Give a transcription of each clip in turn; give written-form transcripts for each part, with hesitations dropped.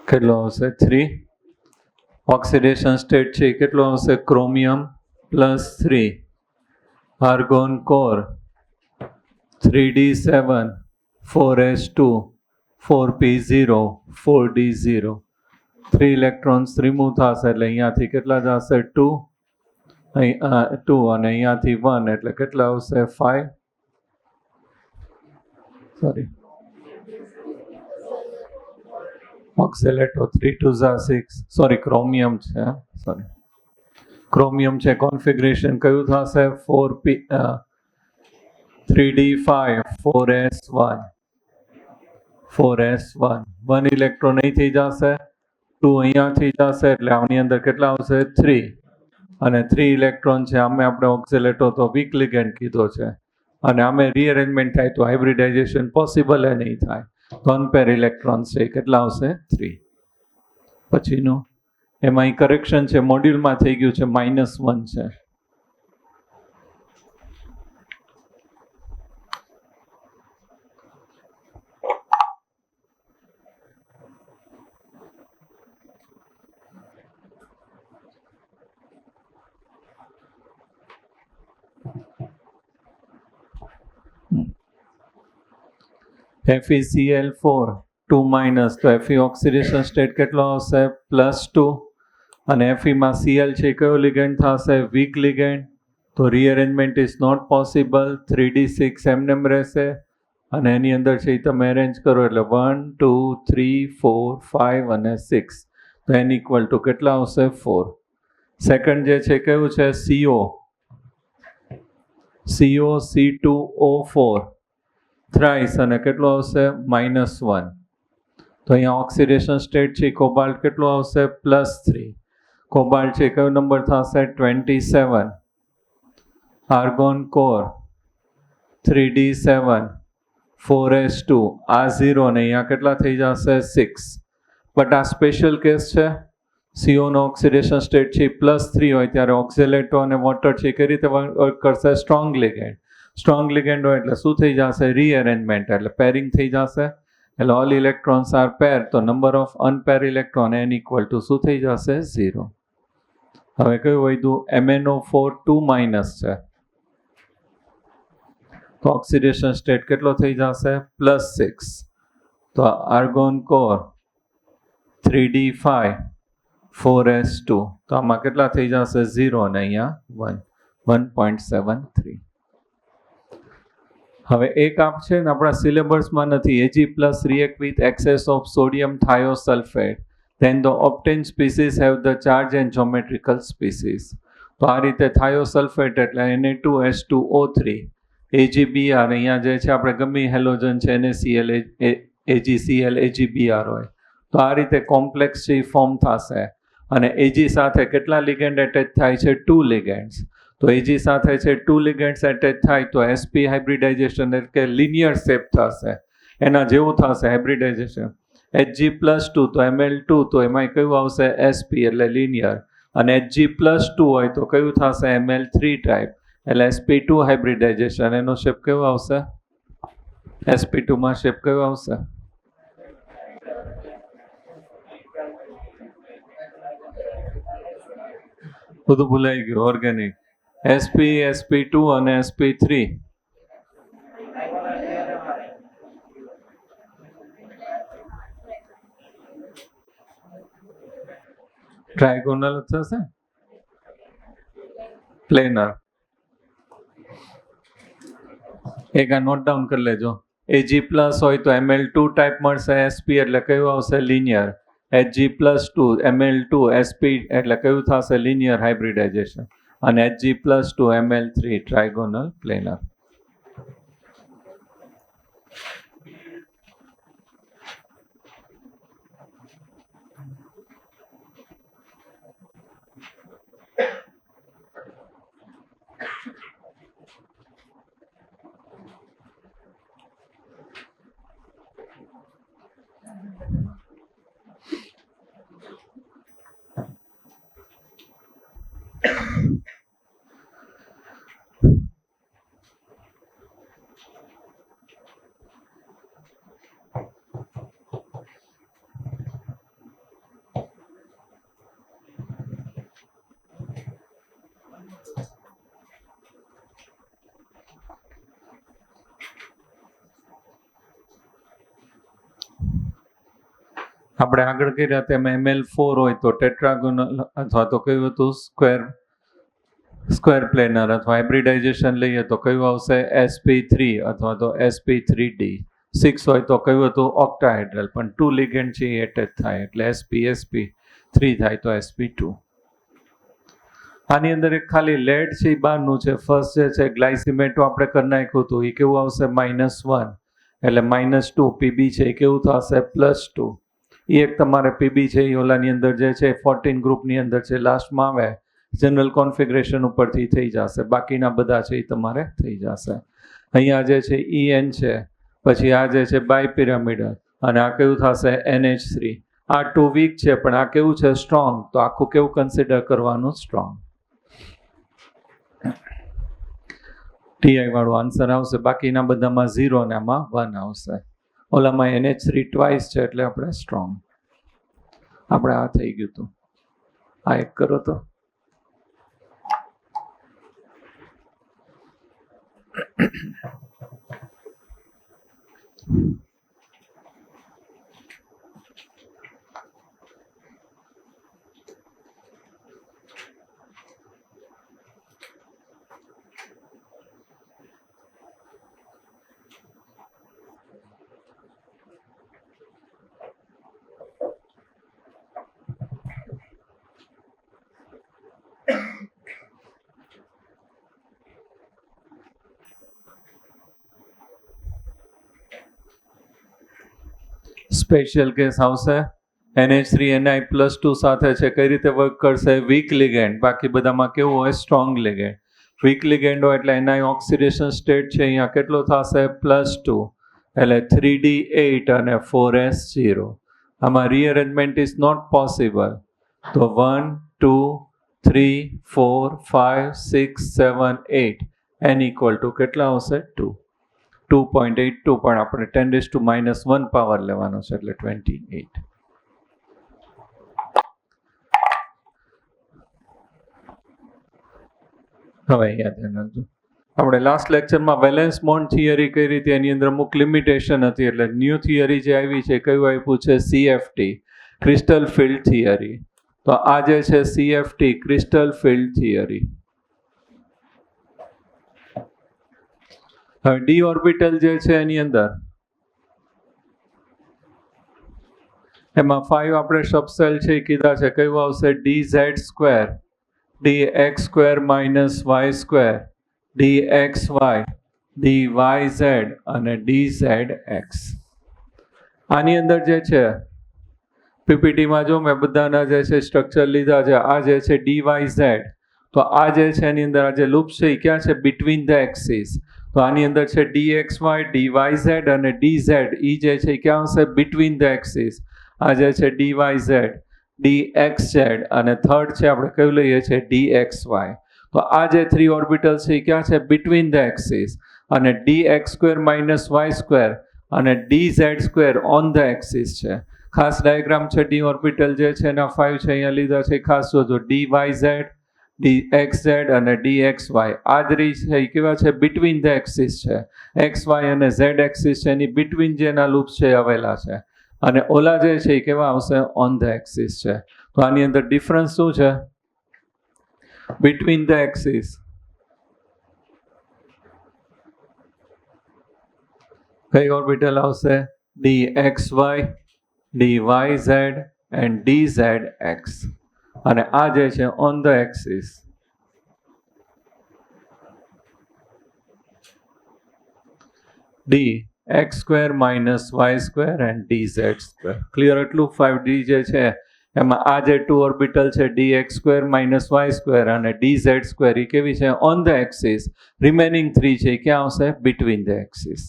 કેટલો આવશે 3. Oxidation state છે કેટલો આવશે chromium +3, argon core 3d7 4s2 4p0 4d0, 3 electrons remove થશે એટલે અહીંયાથી કેટલા જશે 2, અહીં 2 અને અહીંયાથી 1 એટલે કેટલા આવશે 5. સોરી ઓક્સિલેટો 3 2 6, સોરી ક્રોમિયમ છે, સોરી ક્રોમિયમ છે. કોન્ફિગરેશન કયું થશે 4p 3d5 4s1 4s1, 1 electron અહીંથી જશે, 2 અહીંયાથી જશે એટલે આની અંદર કેટલા આવશે 3, અને 3 ઇલેક્ટ્રોન છે આમે આપણે ઓક્સિલેટો તો વીક લિગેન્ડ કીધો છે, અને આમે રીઅરેન્જમેન્ટ થાય તો હાઇબ્રિડાઇઝેશન પોસિબલ નહીં થાય, તો અનપેર ઇલેક્ટ્રોન્સ છે કેટલા આવશે 3. પછીનું એમાં કરેક્શન છે મોડ્યુલમાં થઈ ગયું છે -1 છે. FeCl4 2- તો Fe ઓક્સિડેશન સ્ટેટ કેટલો આવશે +2, અને Fe માં Cl છે કયો લિગેન્ડ થશે વીક લિગેન્ડ, તો રીઅરેન્જમેન્ટ ઇઝ નોટ પોસિબલ, 3d6 એમનેમ રહેશે, અને એની અંદર છે એ તમે અરેન્જ કરો એટલે 1 2 3 4 5 અને 6, તો n = કેટલા આવશે 4. સેકન્ડ જે છે કયું છે CO C2O4 થ્રાઇસ, અને કેટલો આવશે -1, તો અહીંયા ઓક્સિડેશન સ્ટેટ છે કોબાલ્ટ કેટલો આવશે +3, કોબાલ્ટ છે કયો નંબર થશે 27, આર્ગોન કોર 3d7 4s2 આ 0, અને અહીંયા કેટલા થઈ જશે 6. બટ આ સ્પેશિયલ કેસ છે, CO નો ઓક્સિડેશન સ્ટેટ છે +3 હોય ત્યારે ઓક્સિલેટો અને વોટર છે કઈ રીતે વર્ક કરશે સ્ટ્રોંગ લિગેન્ડ, સ્ટ્રોંગ લિગેન્ડ હોય એટલે શું થઈ જશે રીઅરેન્જમેન્ટ એટલે પેરિંગ થઈ જશે, એટલે ઓલ ઇલેક્ટ્રોન્સ આર પેર, તો નંબર ઓફ અનપેર ઇલેક્ટ્રોન n = શું થઈ જશે 0. હવે કયું વધ્યું MnO4 2- છે, તો ઓક્સિડેશન સ્ટેટ કેટલો થઈ જશે +6, તો આર્ગોન કોર 3d5 4s2, તો આમાં કેટલા થઈ જશે 0 અને અહીંયા 1.73. હવે એક આપ છે ને આપણા સિલેબસમાં નથી, Ag+ react with excess of sodium thiosulfate, then the obtained species have the charge and geometrical species. તો આ રીતે થાયોસલ્ફેટ એટલે Na2H2O3 AgBr, અહીંયા જે છે આપણે ગમે હેલોજન છે NaCl AgCl AgBr હોય, તો આ રીતે કોમ્પ્લેક્સ છે ફોર્મ થશે, અને Ag સાથે કેટલા લિગેન્ડ એટેચ થાય છે 2 લિગેન્ડ્સ, તો Ag સાથે છે 2 લિગેન્ડ્સ એટેચ થાય તો sp હાઇબ્રિડાઇઝેશન એટલે કે લિનિયર શેપ થશે, એના જેવું થશે હાઇબ્રિડાઇઝેશન. Hg+2 તો Ml2, તો એમાં કયું આવશે sp એટલે લિનિયર, અને Hg+2 હોય તો કયું થશે Ml3 ટાઈપ એટલે sp2 હાઇબ્રિડાઇઝેશન, એનો શેપ કેવો આવશે sp2 માં શેપ કયો આવશે બધું ભૂલાઈ ગયું, ઓર્ગેનિક sp sp2 અને sp3. ટ્રાયગોનલ થશે પ્લેનર. એક આ નોટ ડાઉન કરી લેજો, Ag+ હોય તો Ml2 ટાઈપ મળશે sp એટલે કયું આવશે લિનિયર, Hg+2 Ml2 sp એટલે કયું થશે લિનિયર હાઇબ્રિડાઇઝેશન, અને Hg+2 Ml3 ટ્રાયગોનલ પ્લેનર. આપણે આગળ કર્યા તેમાં ML4 હોય તો ટેટ્રાગોનલ અથવા તો કયું હતું સ્ક્વેર પ્લેનર અથવા હાઇબ્રિડાઇઝેશન લઈએ તો કયું આવશે sp3 અથવા તો sp3d. 6 હોય તો કયું હતું ઓક્ટાહેડ્રલ, પણ 2 લિગેન્ડ છે એ એટેચ થાય એટલે sp3 થાય તો sp2. આની અંદર એક ખાલી લેડ છે એ બહારનું છે. ફર્સ્ટ જે છે ગ્લાયસિમેટો આપણે કરી નાખ્યું હતું એ કેવું આવશે -1 એટલે -2. પીબી છે એ કેવું થશે +2. એ એક તમારે પીબી છે એ ઓલાની અંદર જે છે 14 ગ્રુપની અંદર છે લાસ્ટમાં આવે જનરલ કોન્ફિગરેશન ઉપરથી થઈ જશે. બાકીના બધા છે એ તમારે થઈ જશે. અહીંયા જે છે EN છે, પછી આ જે છે બાયપિરામિડલ અને આ કેવું થશે NH3. આ 2 વીક છે પણ આ કેવું છે સ્ટ્રોંગ, તો આખું કેવું કન્સિડર કરવાનું સ્ટ્રોંગ. TI વાળો આન્સર આવશે. બાકીના બધામાં 0 અને આમાં 1 આવશે. ઓલામાં NH3 ટ્વાઇસ છે એટલે આપણે સ્ટ્રોંગ. આપણે આ થઈ ગયું હતું. આ એક કરો તો સ્પેશિયલ કેસ આવશે. NH3Ni+2 સાથે છે કઈ રીતે વર્ક કરશે? Weak ligand. બાકી બધામાં કેવું હોય સ્ટ્રોંગ લિગેન્ડ. વીક લિગેન્ડ હોય એટલે Ni ઓક્સિડેશન સ્ટેટ છે અહીંયા કેટલો થશે +2 એટલે 3D8 અને 4S0. આમાં રીઅરેન્જમેન્ટ ઇઝ નોટ પોસિબલ. તો 1 2 3 4 5 6 7 8 n = કેટલા આવશે 2. 2.82 પણ આપણે 10⁻⁻1 પાવર લેવાનો છે એટલે 28. હવે અહીંયા ધ્યાન રાખજો. આપણે લાસ્ટ લેક્ચરમાં વેલેન્સ બોન્ડ થિયરી કઈ રીતે એની અંદર અમુક લિમિટેશન હતી એટલે ન્યૂ થિયરી જે આવી છે કયું આપ્યું છે CFT ક્રિસ્ટલ ફિલ્ડ થિયરી. તો આ જે છે CFT ક્રિસ્ટલ ફિલ્ડ થિયરી. હવે ડી ઓર્બિટલ જે છે એની અંદર એમાં 5 આપણે સબસેલ છે એ કીધા છે. કયું આવશે dz², dx² - y², dxy, dyz અને dzx. આની અંદર જે છે પીપીટીમાં જો મેં બધાના જે છે સ્ટ્રક્ચર લીધા છે. આ જે છે dyz, તો આ જે છે એની અંદર આ જે લૂપ છે એ ક્યાં છે બિટવીન ધ એક્સિસ. તો આની અંદર છે dxy, dyz અને dz. એ જે છે ક્યાં આવશે બિટવીન ધ એક્સિસ. આ જે છે dyz, dxz અને થર્ડ છે આપણે કયું લઈએ છીએ dxy. તો આ જે 3 ઓર્બિટલ છે એ ક્યાં છે બિટવીન ધ એક્સિસ અને dx² - y² અને dz² ઓન ધ એક્સિસ છે. ખાસ ડાયાગ્રામ છે ડી ઓર્બિટલ જે છે એના 5 છે અહીંયા લીધા છે. ખાસ જોજો dyz, dxz અને dxy. આ જ રીત છે એ કેવા છે બિટવીન ધ એક્સિસ છે. xy અને z એક્સિસ છે એની બિટવીન જેના લૂપ છે આવેલા છે અને ઓલા જે છે એ કેવા આવશે ઓન ધ એક્સિસ છે. તો આની અંદર ડિફરન્સ શું છે બિટવીન ધ એક્સિસ? કઈ ઓર્બિટલ આવશે dxy, dyz and dzx અને આ જે છે on the axis. dx² - y² and dz². Clear એટલું? 5D જે છે એમાં આ જે 2 ઓર્બિટલ છે dx² - y² અને dz² એ કેવી છે ઓન ધ એક્સિસ. રિમેનિંગ 3 છે ક્યાં આવશે બિટવીન ધ એક્સિસ.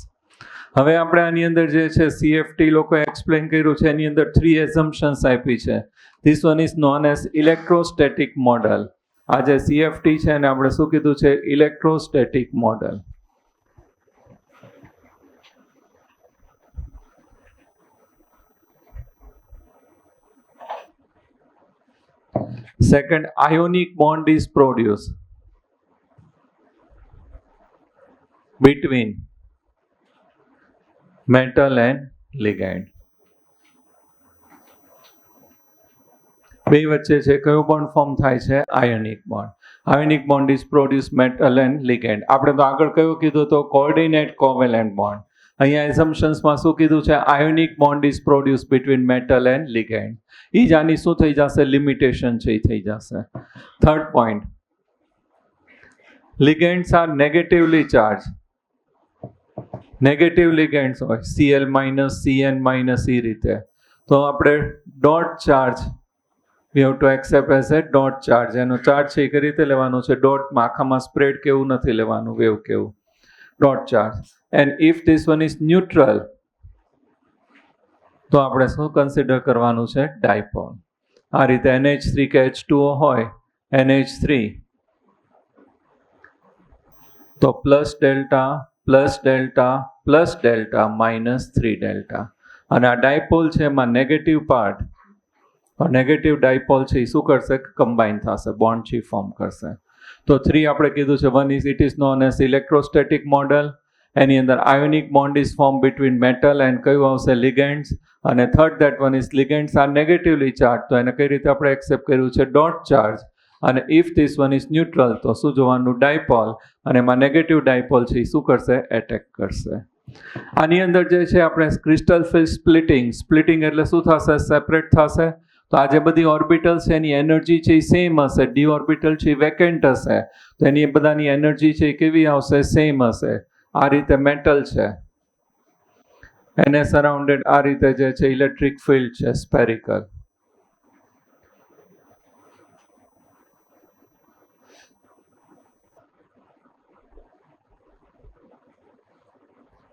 હવે આપણે આની અંદર જે છે CFT લોકોએ એક્સપ્લેન કર્યું છે એની અંદર 3 એઝમ્પશન્સ આપી છે. This one is known as electrostatic model. આ જે CFT છે એને આપણે શું કીધું છે electrostatic model. Second, ionic bond is produced between metal and ligand. બે વચ્ચે છે કયો બોન્ડ ફોર્મ થાય છે? Ionic bond. Ionic bond is produce metal and ligand. આપણે તો આગળ કયો કીધું તો કોઓર્ડિનેટ કોવેલેન્ટ બોન્ડ. અહીંયા એઝમ્પશન્સમાં શું કીધું છે? Ionic bond is produce between metal and ligand. એ જ આની શું થઈ જશે? લિમિટેશન છે એ થઈ જશે. Third point, ligands are negatively charged. Negative ligands હોય Cl માઇનસ Cn માઇનસ એ રીતે, તો આપણે dot charge V have two accept as a dot charge. એનો ચાર્જ છે એ કઈ રીતે લેવાનો છે? ડોટમાં, આખામાં સ્પ્રેડ કેવું નથી લેવાનું, વેવ કેવું, dot charge. And if this one is neutral તો આપણે શું કન્સિડર કરવાનું છે? ડાયપોલ. આ રીતે NH3 કે H2O હોય, NH3 તો plus delta plus delta plus delta minus 3 delta. અને આ ડાયપોલ છે એમાં નેગેટિવ પાર્ટ, નેગેટિવ ડાયપોલ છે એ શું કરશે? કમ્બાઈન થશે, બોન્ડ છે ફોર્મ કરશે. તો 3 આપણે કીધું છે. One is it is known as electrostatic model. એની અંદર ionic bond is form between metal and કયું આવશે? લિગેન્ડ્સ. અને third that one is ligands are negatively charge. તો એને કઈ રીતે આપણે એક્સેપ્ટ કર્યું છે? Dot charge. અને if this one is neutral તો શું જોવાનું? ડાયપોલ. અને એમાં નેગેટિવ ડાયપોલ છે એ શું કરશે? એટેક કરશે. આની અંદર જે છે આપણે ક્રિસ્ટલ ફિલ્ડ સ્પ્લિટિંગ, સ્પ્લિટિંગ એટલે શું થશે? સેપરેટ થશે. તો આ જે બધી ઓર્બિટલ છે એની એનર્જી છે એ સેમ હશે. ડી ઓર્બિટલ છે એ વેકેન્ટ હશે, તો એની બધાની એનર્જી છે એ કેવી આવશે? સેમ હશે. આ રીતે મેટલ છે, એને સરાઉન્ડેડ આ રીતે જે છે ઇલેક્ટ્રિક ફિલ્ડ છે સ્પેરિકલ.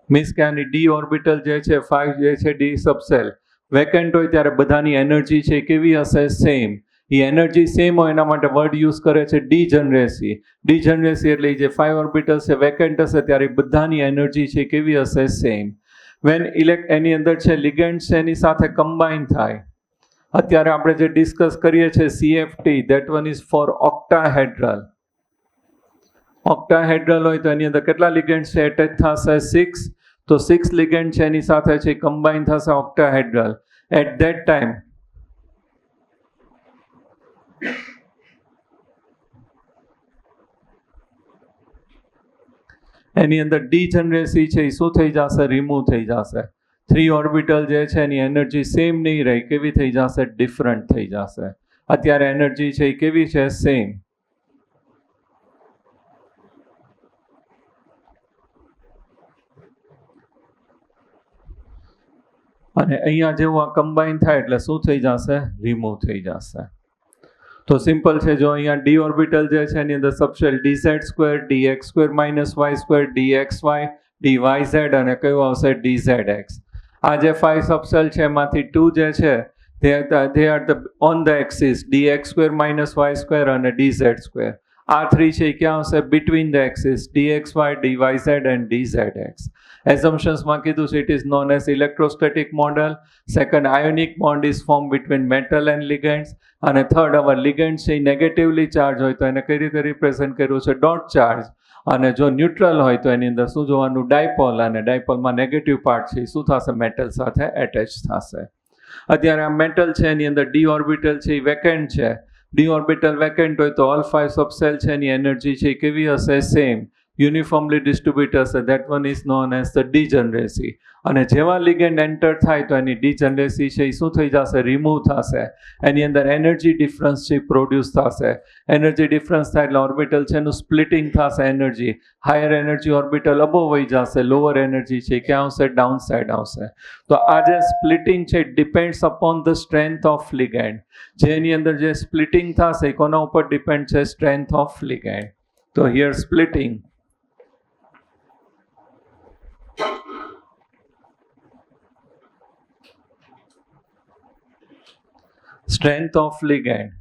મીન્સ કે આની ડી ઓર્બિટલ જે છે 5 જે છે ડી સબસેલ વેકેન્ટ હોય ત્યારે બધાની એનર્જી છે કેવી હશે? સેમ. એ એનર્જી સેમ હોય એના માટે વર્ડ યુઝ કરે છે ડીજનરેસી. ડીજનરેસી એટલે જે 5 ઓર્બિટલ છે વેકેન્ટ હશે ત્યારે બધાની એનર્જી છે કેવી હશે? સેમ. વેન એની અંદર છે લિગેન્ડ છે એની સાથે કમ્બાઈન થાય. અત્યારે આપણે જે ડિસ્કસ કરીએ છીએ CFT, that one is for octahedral. Octahedral હોય તો એની અંદર કેટલા લિગેન્ડ છે એટેચ થશે? 6. તો 6 લિગેન્ડ છે એની સાથે છે કમ્બાઈન થશે ઓક્ટાહેડ્રલ. એટ ધેટ ટાઈમ એની અંદર ડીજનરેસી છે એ શું થઈ જશે? રિમૂવ થઈ જશે. 3 ઓર્બિટલ જે છે એની એનર્જી સેમ નહીં રહી, કેવી થઈ જશે? ડિફરન્ટ થઈ જશે. અત્યારે એનર્જી છે એ કેવી છે? સેમ. અને અહીંયા જેવું આ કમ્બાઈન થાય એટલે શું થઈ જશે? રિમૂવ થઈ જશે. તો સિમ્પલ છે. જો અહીંયા ડી ઓર્બિટલ જે છે એની અંદર સબશેલ dz² dx² -y² dxy dyz અને કયું આવશે? dzx. આ જે 5 સબશેલ છે એમાંથી 2 જે છે they are the on the axis dx² -y² અને dz². આ 3 છે ક્યાં આવશે? between the axis dxy dyz and dzx. Assumptionsમાં કીધું છે it is known as electrostatic model. Second, ionic bond is formed between metal and ligands. અને third, our ligand છે negatively charge હોય તો એને કઈ રીતે રિપ્રેઝન્ટ કર્યું છે? Dot charge. અને જો ન્યુટ્રલ હોય તો એની અંદર શું જોવાનું? ડાયપોલ. અને ડાયપોલમાં નેગેટિવ પાર્ટ છે શું થશે? મેટલ સાથે એટેચ થશે. અત્યારે આ મેટલ છે એની અંદર ડી ઓર્બિટલ છે એ વેકેન્ટ છે. ડી ઓર્બિટલ વેકેન્ટ હોય તો ઓલ 5 સબસેલ છે એની એનર્જી છે એ કેવી હશે? સેમ. યુનિફોર્મલી ડિસ્ટ્રીબ્યુટ હશે. That one is known as the degeneracy. અને જેવા લિગેન્ડ એન્ટર થાય તો એની ડીજનરેસી છે એ શું થઈ જશે? રિમૂવ થશે. એની અંદર એનર્જી ડિફરન્સ છે પ્રોડ્યુસ થશે. એનર્જી ડિફરન્સ થાય એટલે ઓર્બિટલ છે એનું સ્પ્લિટિંગ થશે. Energy higher energy orbital above વહી જશે, લોઅર એનર્જી છે ક્યાં આવશે? ડાઉન સાઇડ આવશે. તો આ જે સ્પ્લિટિંગ છે depends upon the strength of ligand. જેની અંદર જે સ્પ્લિટિંગ થશે કોના ઉપર ડિપેન્ડ છે? Strength of ligand. તો here splitting strength of ligand.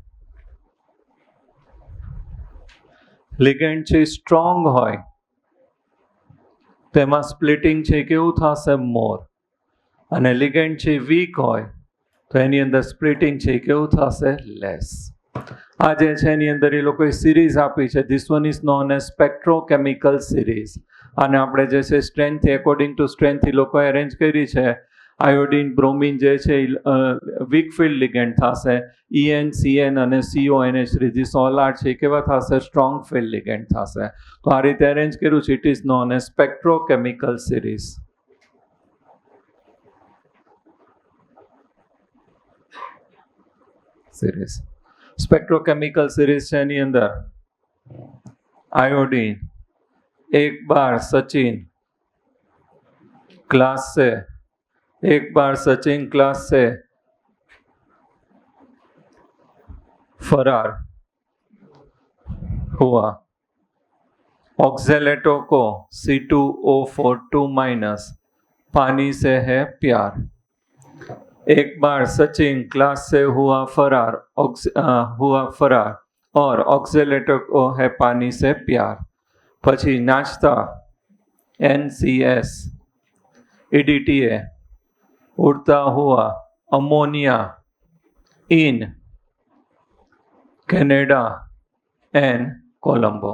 Ligand છે સ્ટ્રોંગ હોય તો એમાં સ્પ્લિટિંગ છે કેવું થશે? મોર. અને લિગેન્ડ છે વીક હોય તો એની અંદર સ્પ્લિટિંગ છે કેવું થશે? લેસ. આ જે છે એની અંદર એ લોકોએ સિરીઝ આપી છે. This one is known as spectrochemical series. અને આપણે જે છે સ્ટ્રેન્થ એકોર્ડિંગ ટુ સ્ટ્રેન્થ એ લોકોએ અરેન્જ કરી છે. આયોડિન બ્રોમિન જે છે વીક ફિલ્ડ લિગેન્ડ થશે. EN CN અને CONH3 ધીસ ઓલ આર છે કેવા થશે? સ્ટ્રોંગ ફિલ્ડ લિગેન્ડ થશે. તો આ રીતે અરેન્જ કર્યું છે. It is known as spectrochemical series. Spectrochemical series છે એની અંદર आयोडीन 1 बार सचिन क्लास से 1 बार सचिन क्लास से फरार हुआ. ऑक्जेलेटो को C2O4 माइनस पानी से है प्यार. 1 बार सचिन क्लास से हुआ फरार और ऑक्जेलेटो को है पानी से प्यार. પછી નાચતા NCS EDTA उड़ता हुआ ammonia in Canada and Colombo.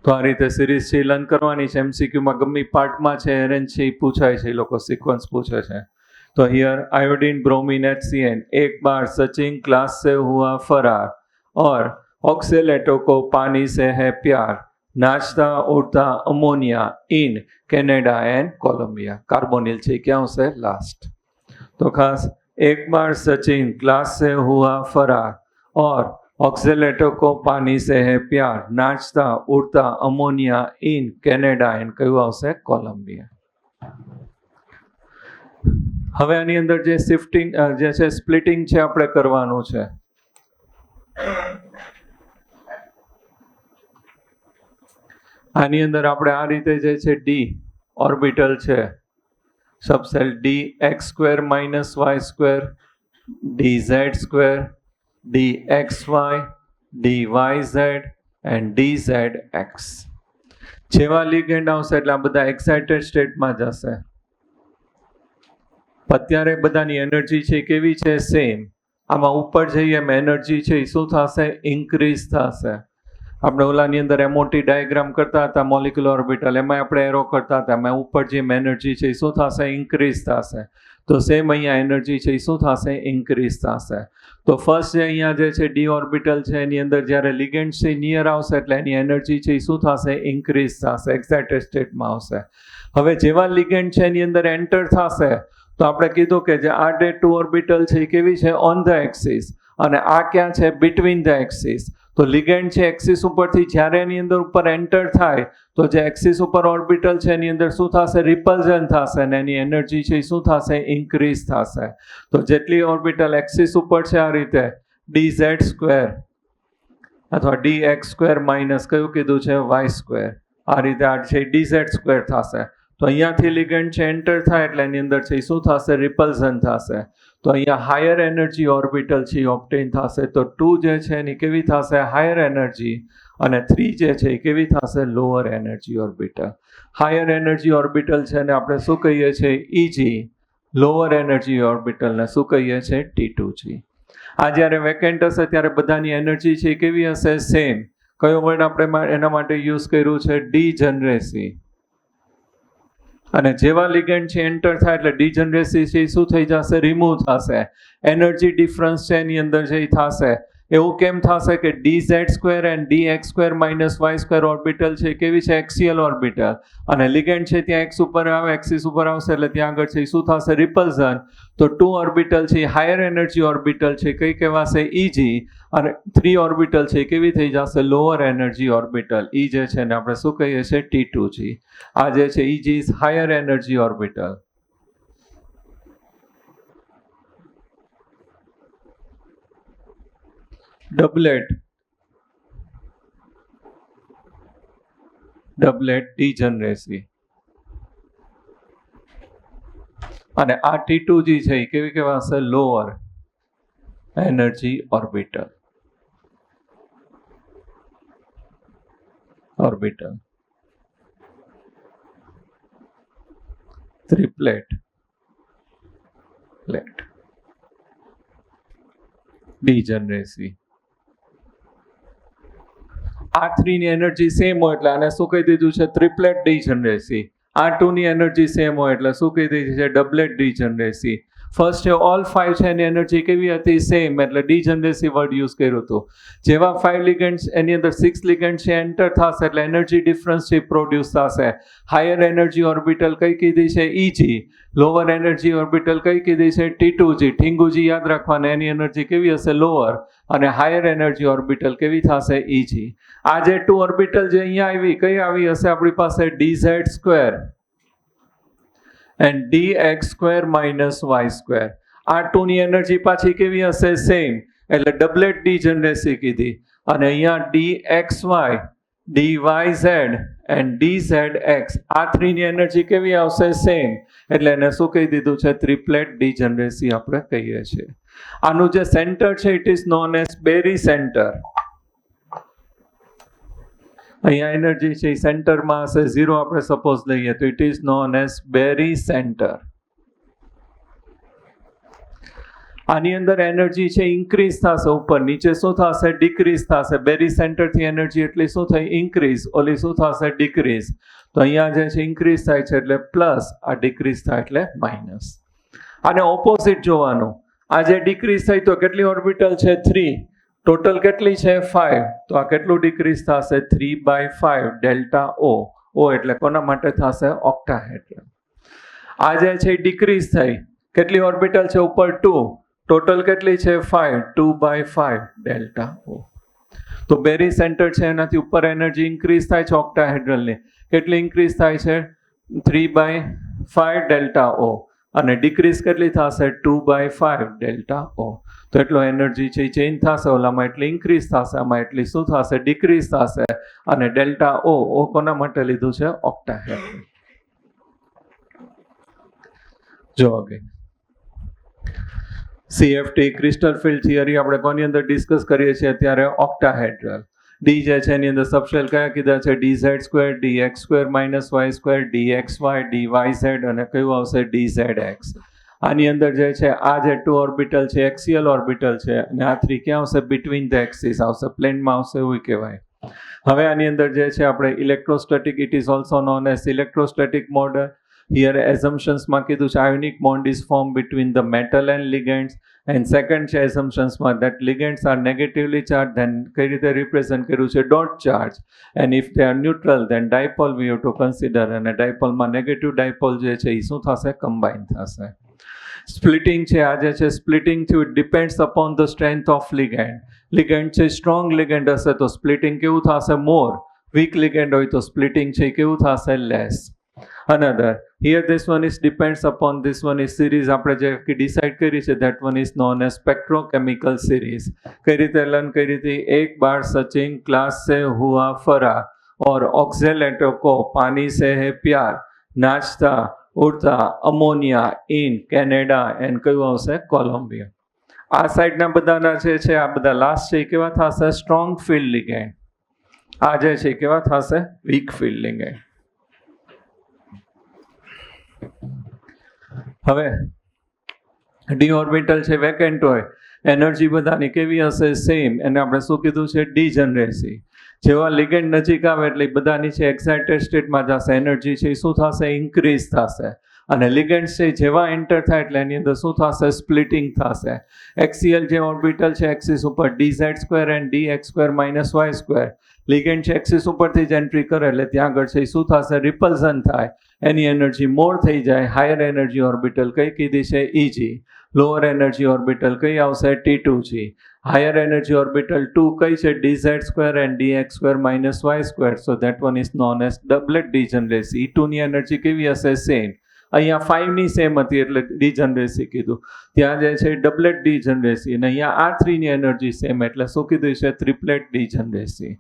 તો આ રીતે સિરીઝ છે લર્ન કરવાની છે. MCQમાં ગમે પાર્ટમાં છે અરેન્જ છે એ પૂછાય છે, એ લોકો સિક્વન્સ પૂછે છે. તો here iodine bromine HCN 1 bar Sachin class से हुआ फरार और ऑक्सेलेटो को पानी से है प्यार. नाचता उड़ता ammonia in Canada and Colombia. Carbonyl છે ક્યાં આવશે? लास्ट. तो खास 1 बार सचिन क्लास से हुआ फरार और ऑक्सेलेटो को पानी से है प्यार. नाचता उड़ता अमोनिया इन कैनेडा एंड કયું આવશે? कोलंबिया. હવે આની અંદર જે શિફ્ટિંગ જે છે સ્પ્લિટિંગ છે આપણે કરવાનું છે. આની અંદર આપણે આ રીતે જે છે ડી ઓર્બિટલ છે સબસેલ DX² - Y² DZ² DXY DYZ and DZX. જેવા લિગેન્ડ આવશે એટલે આ બધા એક્સાઇટેડ સ્ટેટમાં જશે. અત્યારે બધાની એનર્જી છે કેવી છે? સેમ. આમાં ઉપર જઈએ એમ એનર્જી છે એ શું થશે? ઇન્ક્રીઝ થશે. આપણે ઓલાની અંદર MOT ડાયાગ્રામ કરતા હતા મોલિક્યુલર ઓર્બિટલ, એમાં આપણે એરો કરતા હતા. એમાં ઉપર જે એનર્જી છે એ શું થશે? ઇન્ક્રીઝ થશે. તો સેમ અહીંયા એનર્જી છે એ શું થશે? ઇન્ક્રીઝ થશે. તો ફર્સ્ટ જે અહીંયા જે છે ડી ઓર્બિટલ છે એની અંદર જ્યારે લિગેન્ડ છે નિયર આવશે એટલે એની એનર્જી છે એ શું થશે? ઇન્ક્રીઝ થશે, એક્સાઇટેડ સ્ટેટમાં આવશે. હવે જેવા લિગેન્ડ છે એની અંદર એન્ટર થશે તો આપણે કીધું કે જે આ ડે 2 ઓર્બિટલ છે એ કેવી છે? ઓન ધ એક્સિસ, અને આ ક્યાં છે? Between the axis. તો લિગેન્ડ છે એક્સિસ ઉપરથી જ્યારે એની અંદર ઉપર એન્ટર થાય તો જે એક્સિસ ઉપર ઓર્બિટલ છે એની અંદર શું થશે? રિપલ્ઝન થશે અને એની એનર્જી છે એ શું થશે? ઇન્ક્રીઝ થશે. તો જેટલી ઓર્બિટલ એક્સિસ ઉપર છે આ રીતે DZ² અથવા DX² માઇનસ કયું કીધું છે? Y². આ રીતે આ છે DZ² થશે. તો અહીંયાથી લિગેન્ડ છે એન્ટર થાય એટલે એની અંદર છે શું થશે? રિપલ્ઝન થશે. તો અહીંયા હાયર એનર્જી ઓર્બિટલ છે એ ઓબ્ટેન થશે. તો 2 જે છે એની કેવી થશે? હાયર એનર્જી, અને 3 જે છે એ કેવી થશે? Lower energy orbital. Higher energy orbital છે ને આપણે શું કહીએ છીએ? EG. લોઅર એનર્જી ઓર્બિટલને શું કહીએ છીએ? T2G. આ જ્યારે વેકેન્ટ હશે ત્યારે બધાની એનર્જી છે એ કેવી હશે? સેમ. કયો વર્ડ આપણે એના માટે યુઝ કર્યું છે? ડીજનરેસી. અને જેવા લિગેન્ડ છે એન્ટર થાય એટલે ડીજનરેસી છે શું થઈ જશે? રિમૂવ થશે. એનર્જી ડિફરન્સ છે એની અંદર જે થશે એવું કેમ થશે કે DZ² and DX² minus Y² orbital છે કેવી છે? Axial orbital. અને લિગેન્ડ છે ત્યાં એક્સ ઉપર આવે, એક્સિસ ઉપર આવશે એટલે ત્યાં આગળ છે શું થશે? રિપલ્ઝન. તો 2 ઓર્બિટલ છે હાયર એનર્જી ઓર્બિટલ છે કઈ કહેવાશે? EG. અને 3 ઓર્બિટલ છે કેવી થઈ જશે? Lower energy orbital. E જે છે ને આપણે શું કહીએ છીએ? T2G. આ જે છે EG is higher energy orbital. Doublet degeneracy. અને આ T2G છે એ કેવી કહેવાશે? Lower energy orbital. Triplet degeneracy. આ 3 ની એનર્જી સેમ હોય એટલે આને શું કહી દીધું છે? ટ્રિપ્લેટ ડીજનરેસી. આ ટુની એનર્જી સેમ હોય એટલે શું કહી દીધી છે? ડબલેટ ડિજનરેસી. ફર્સ્ટ ઓલ 5 છે એની એનર્જી કેવી હતી? સેમ, એટલે ડિજનરેસી વર્ડ યુઝ કર્યું હતું. જેવા 5 લિગેન્ડ્સ એની અંદર 6 લિગેન્ડ છે એન્ટર થશે એટલે એનર્જી ડિફરન્સ છે પ્રોડ્યુસ થશે. હાયર એનર્જી ઓર્બિટલ કઈ કીધી છે? EG. લોઅર એનર્જી ઓર્બિટલ કઈ કીધી છે? T2G. ઠીંગુજી યાદ રાખવાના, એની એનર્જી કેવી હશે? લોઅર. અને હાયર એનર્જી ઓર્બિટલ કેવી થશે? EG. આ જે 2 ઓર્બિટલ જે અહીંયા આવી, કઈ આવી હશે આપણી પાસે? DZ² and dx² minus y². આ 2 ની એનર્જી પાછી કેવી હશે? સેમ, એટલે ડબલેટ ડિજનરેસી કીધી. અને અહીંયા dxy, dyz and dzx, આ 3 ની એનર્જી કેવી આવશે? સેમ, એટલે એને શું કહી દીધું છે? ટ્રિપ્લેટ ડિજનરેસી આપણે કહીએ છીએ. આનું જે સેન્ટર છે it is known as barycentre. અહીંયા એનર્જી છે એ સેન્ટરમાં હશે 0 આપણે સપોઝ લઈએ તો it is known as barycentre. આની અંદર એનર્જી છે ઇન્ક્રીઝ થશે, ઉપર નીચે શું થશે? ડિક્રીઝ થશે. બેરી સેન્ટરથી એનર્જી એટલી શું થઈ? ઇન્ક્રીઝ. ઓલી શું થશે? ડિક્રીઝ. તો અહીંયા જે છે ઇન્ક્રીઝ થાય છે એટલે પ્લસ, આ ડિક્રીઝ થાય એટલે માઇનસ. આને ઓપોઝિટ જોવાનું. આ જે ડિક્રીઝ થઈ તો કેટલી ઓર્બિટલ છે? 3. ટોટલ કેટલી છે? 5. તો આ કેટલું ડિક્રીઝ થશે? 3/5 ડેલ્ટા O. O એટલે કોના માટે થશે? ઓક્ટાહેડ્રલ. આ જે છે ડિક્રીઝ થઈ, કેટલી ઓર્બિટલ છે? ઉપર 2. ટોટલ કેટલી છે? 5. 2/5 ડેલ્ટા O. તો બેરી સેન્ટર છે એનાથી ઉપર એનર્જી ઇન્ક્રીઝ થાય છે ઓક્ટાહેડ્રલની. કેટલી ઇન્ક્રીઝ થાય છે? 3/5 ડેલ્ટા O. અને ડિક્રીઝ કેટલી થશે? 2/5 ડેલ્ટા O. તો એટલો એનર્જી છે એ ચેન્જ થશે, ઓલામાં એટલી ઇન્ક્રીઝ થશે, આમાં એટલી શું થશે? ડિક્રીઝ થશે. અને ડેલ્ટા O કોના માટે લીધું છે? ઓક્ટાહેડ્રલ. જો આગળ CFT ક્રિસ્ટલ ફિલ્ડ થિયરી આપણે કોની અંદર ડિસ્કસ કરીએ છીએ અત્યારે? ઓક્ટાહેડ્રલ. ડી જે છે એની અંદર સબશેલ કયા કીધા છે? DZ², dx² minus y² dxy dyz અને કયું આવશે? dzx. આની અંદર જે છે આ જે 2 ઓર્બિટલ છે એક્સિયલ ઓર્બિટલ છે અને આ 3 ક્યાં આવશે? બિટવીન ધ એક્સિસ આવશે, પ્લેનમાં આવશે એવું કહેવાય. હવે આની અંદર જે છે આપણે electrostatic, it is also known as electrostatic mode. Here એઝમ્પશન્સમાં કીધું છે ionic bond is form between the metal and ligands. And second છે એઝમ્પશન્સમાં that ligands are negatively charge, then કઈ રીતે રિપ્રેઝન્ટ કર્યું છે? Dot charge. And if they are neutral then dipole we have to consider. અને ડાયપોલમાં negative dipole જે છે એ શું થશે? કમ્બાઇન થશે. સ્પ્લિટિંગ છે આ જે છે સ્પ્લિટિંગ થયું, it depends upon the strength of ligand. Ligand છે સ્ટ્રોંગ લિગેન્ડ હશે તો સ્પ્લિટિંગ કેવું થશે? મોર. વીક લિગેન્ડ હોય તો સ્પ્લિટિંગ છે કેવું થશે? Less. Another, here this one is depends upon this one is series આપણે જે ડિસાઇડ કરી છે that one is known as spectrochemical series. કઈ રીતે લર્ન કરી હતી? એક બાર સचिन क्लास से हुआ फरार और ऑक्जेलेटो को पानी से है प्यार, नाचता उड़ता अमोनिया इन कैनेडा एंड કયું આવશે? કોલંબિયા. આ સાઈડના બધાના છે આ બધા લાસ્ટ છે કેવા થશે? Strong field ligand. આ જે છે કેવા થશે? Weak field ligand. હવે ડી ઓર્બિટલ છે વેકેન્ટ હોય, એનર્જી બધાની કેવી હશે? સેમ. એને આપણે શું કીધું છે? ડિજનરેસી. જેવા લિગેન્ડ નજીક આવે એટલે બધાની છે એક્સાઇટેડ સ્ટેટમાં જશે, એનર્જી છે શું થશે? ઇન્ક્રીઝ થશે. અને લિગેન્ડ છે જેવા એન્ટર થાય એટલે એની અંદર શું થશે? સ્પ્લિટિંગ થશે. એક્સિયલ જે ઓર્બિટલ છે એક્સિસ ઉપર DZ² and dx² minus y². Ligand છે એક્સિસ ઉપરથી જ એન્ટ્રી કરે એટલે ત્યાં આગળ છે શું થશે? રિપલ્ઝન થાય. એની એનર્જી મોર થઈ જાય. હાયર એનર્જી ઓર્બિટલ કઈ કીધી છે? EG. લોઅર એનર્જી ઓર્બિટલ કઈ આવશે? T2G. હાયર એનર્જી ઓર્બિટલ 2 કઈ છે? DZ² and dx² minus y². So that one is known as doublet degeneracy. E2 ની એનર્જી કેવી હશે? સેમ. અહીંયા 5 ની સેમ હતી એટલે ડિજનરેસી કીધું. ત્યાં જે છે ડબલેટ ડિજનરેસી. અને અહીંયા આ 3 ની એનર્જી સેમ એટલે શું કીધું છે? ટ્રિપ્લેટ ડિજનરેસી.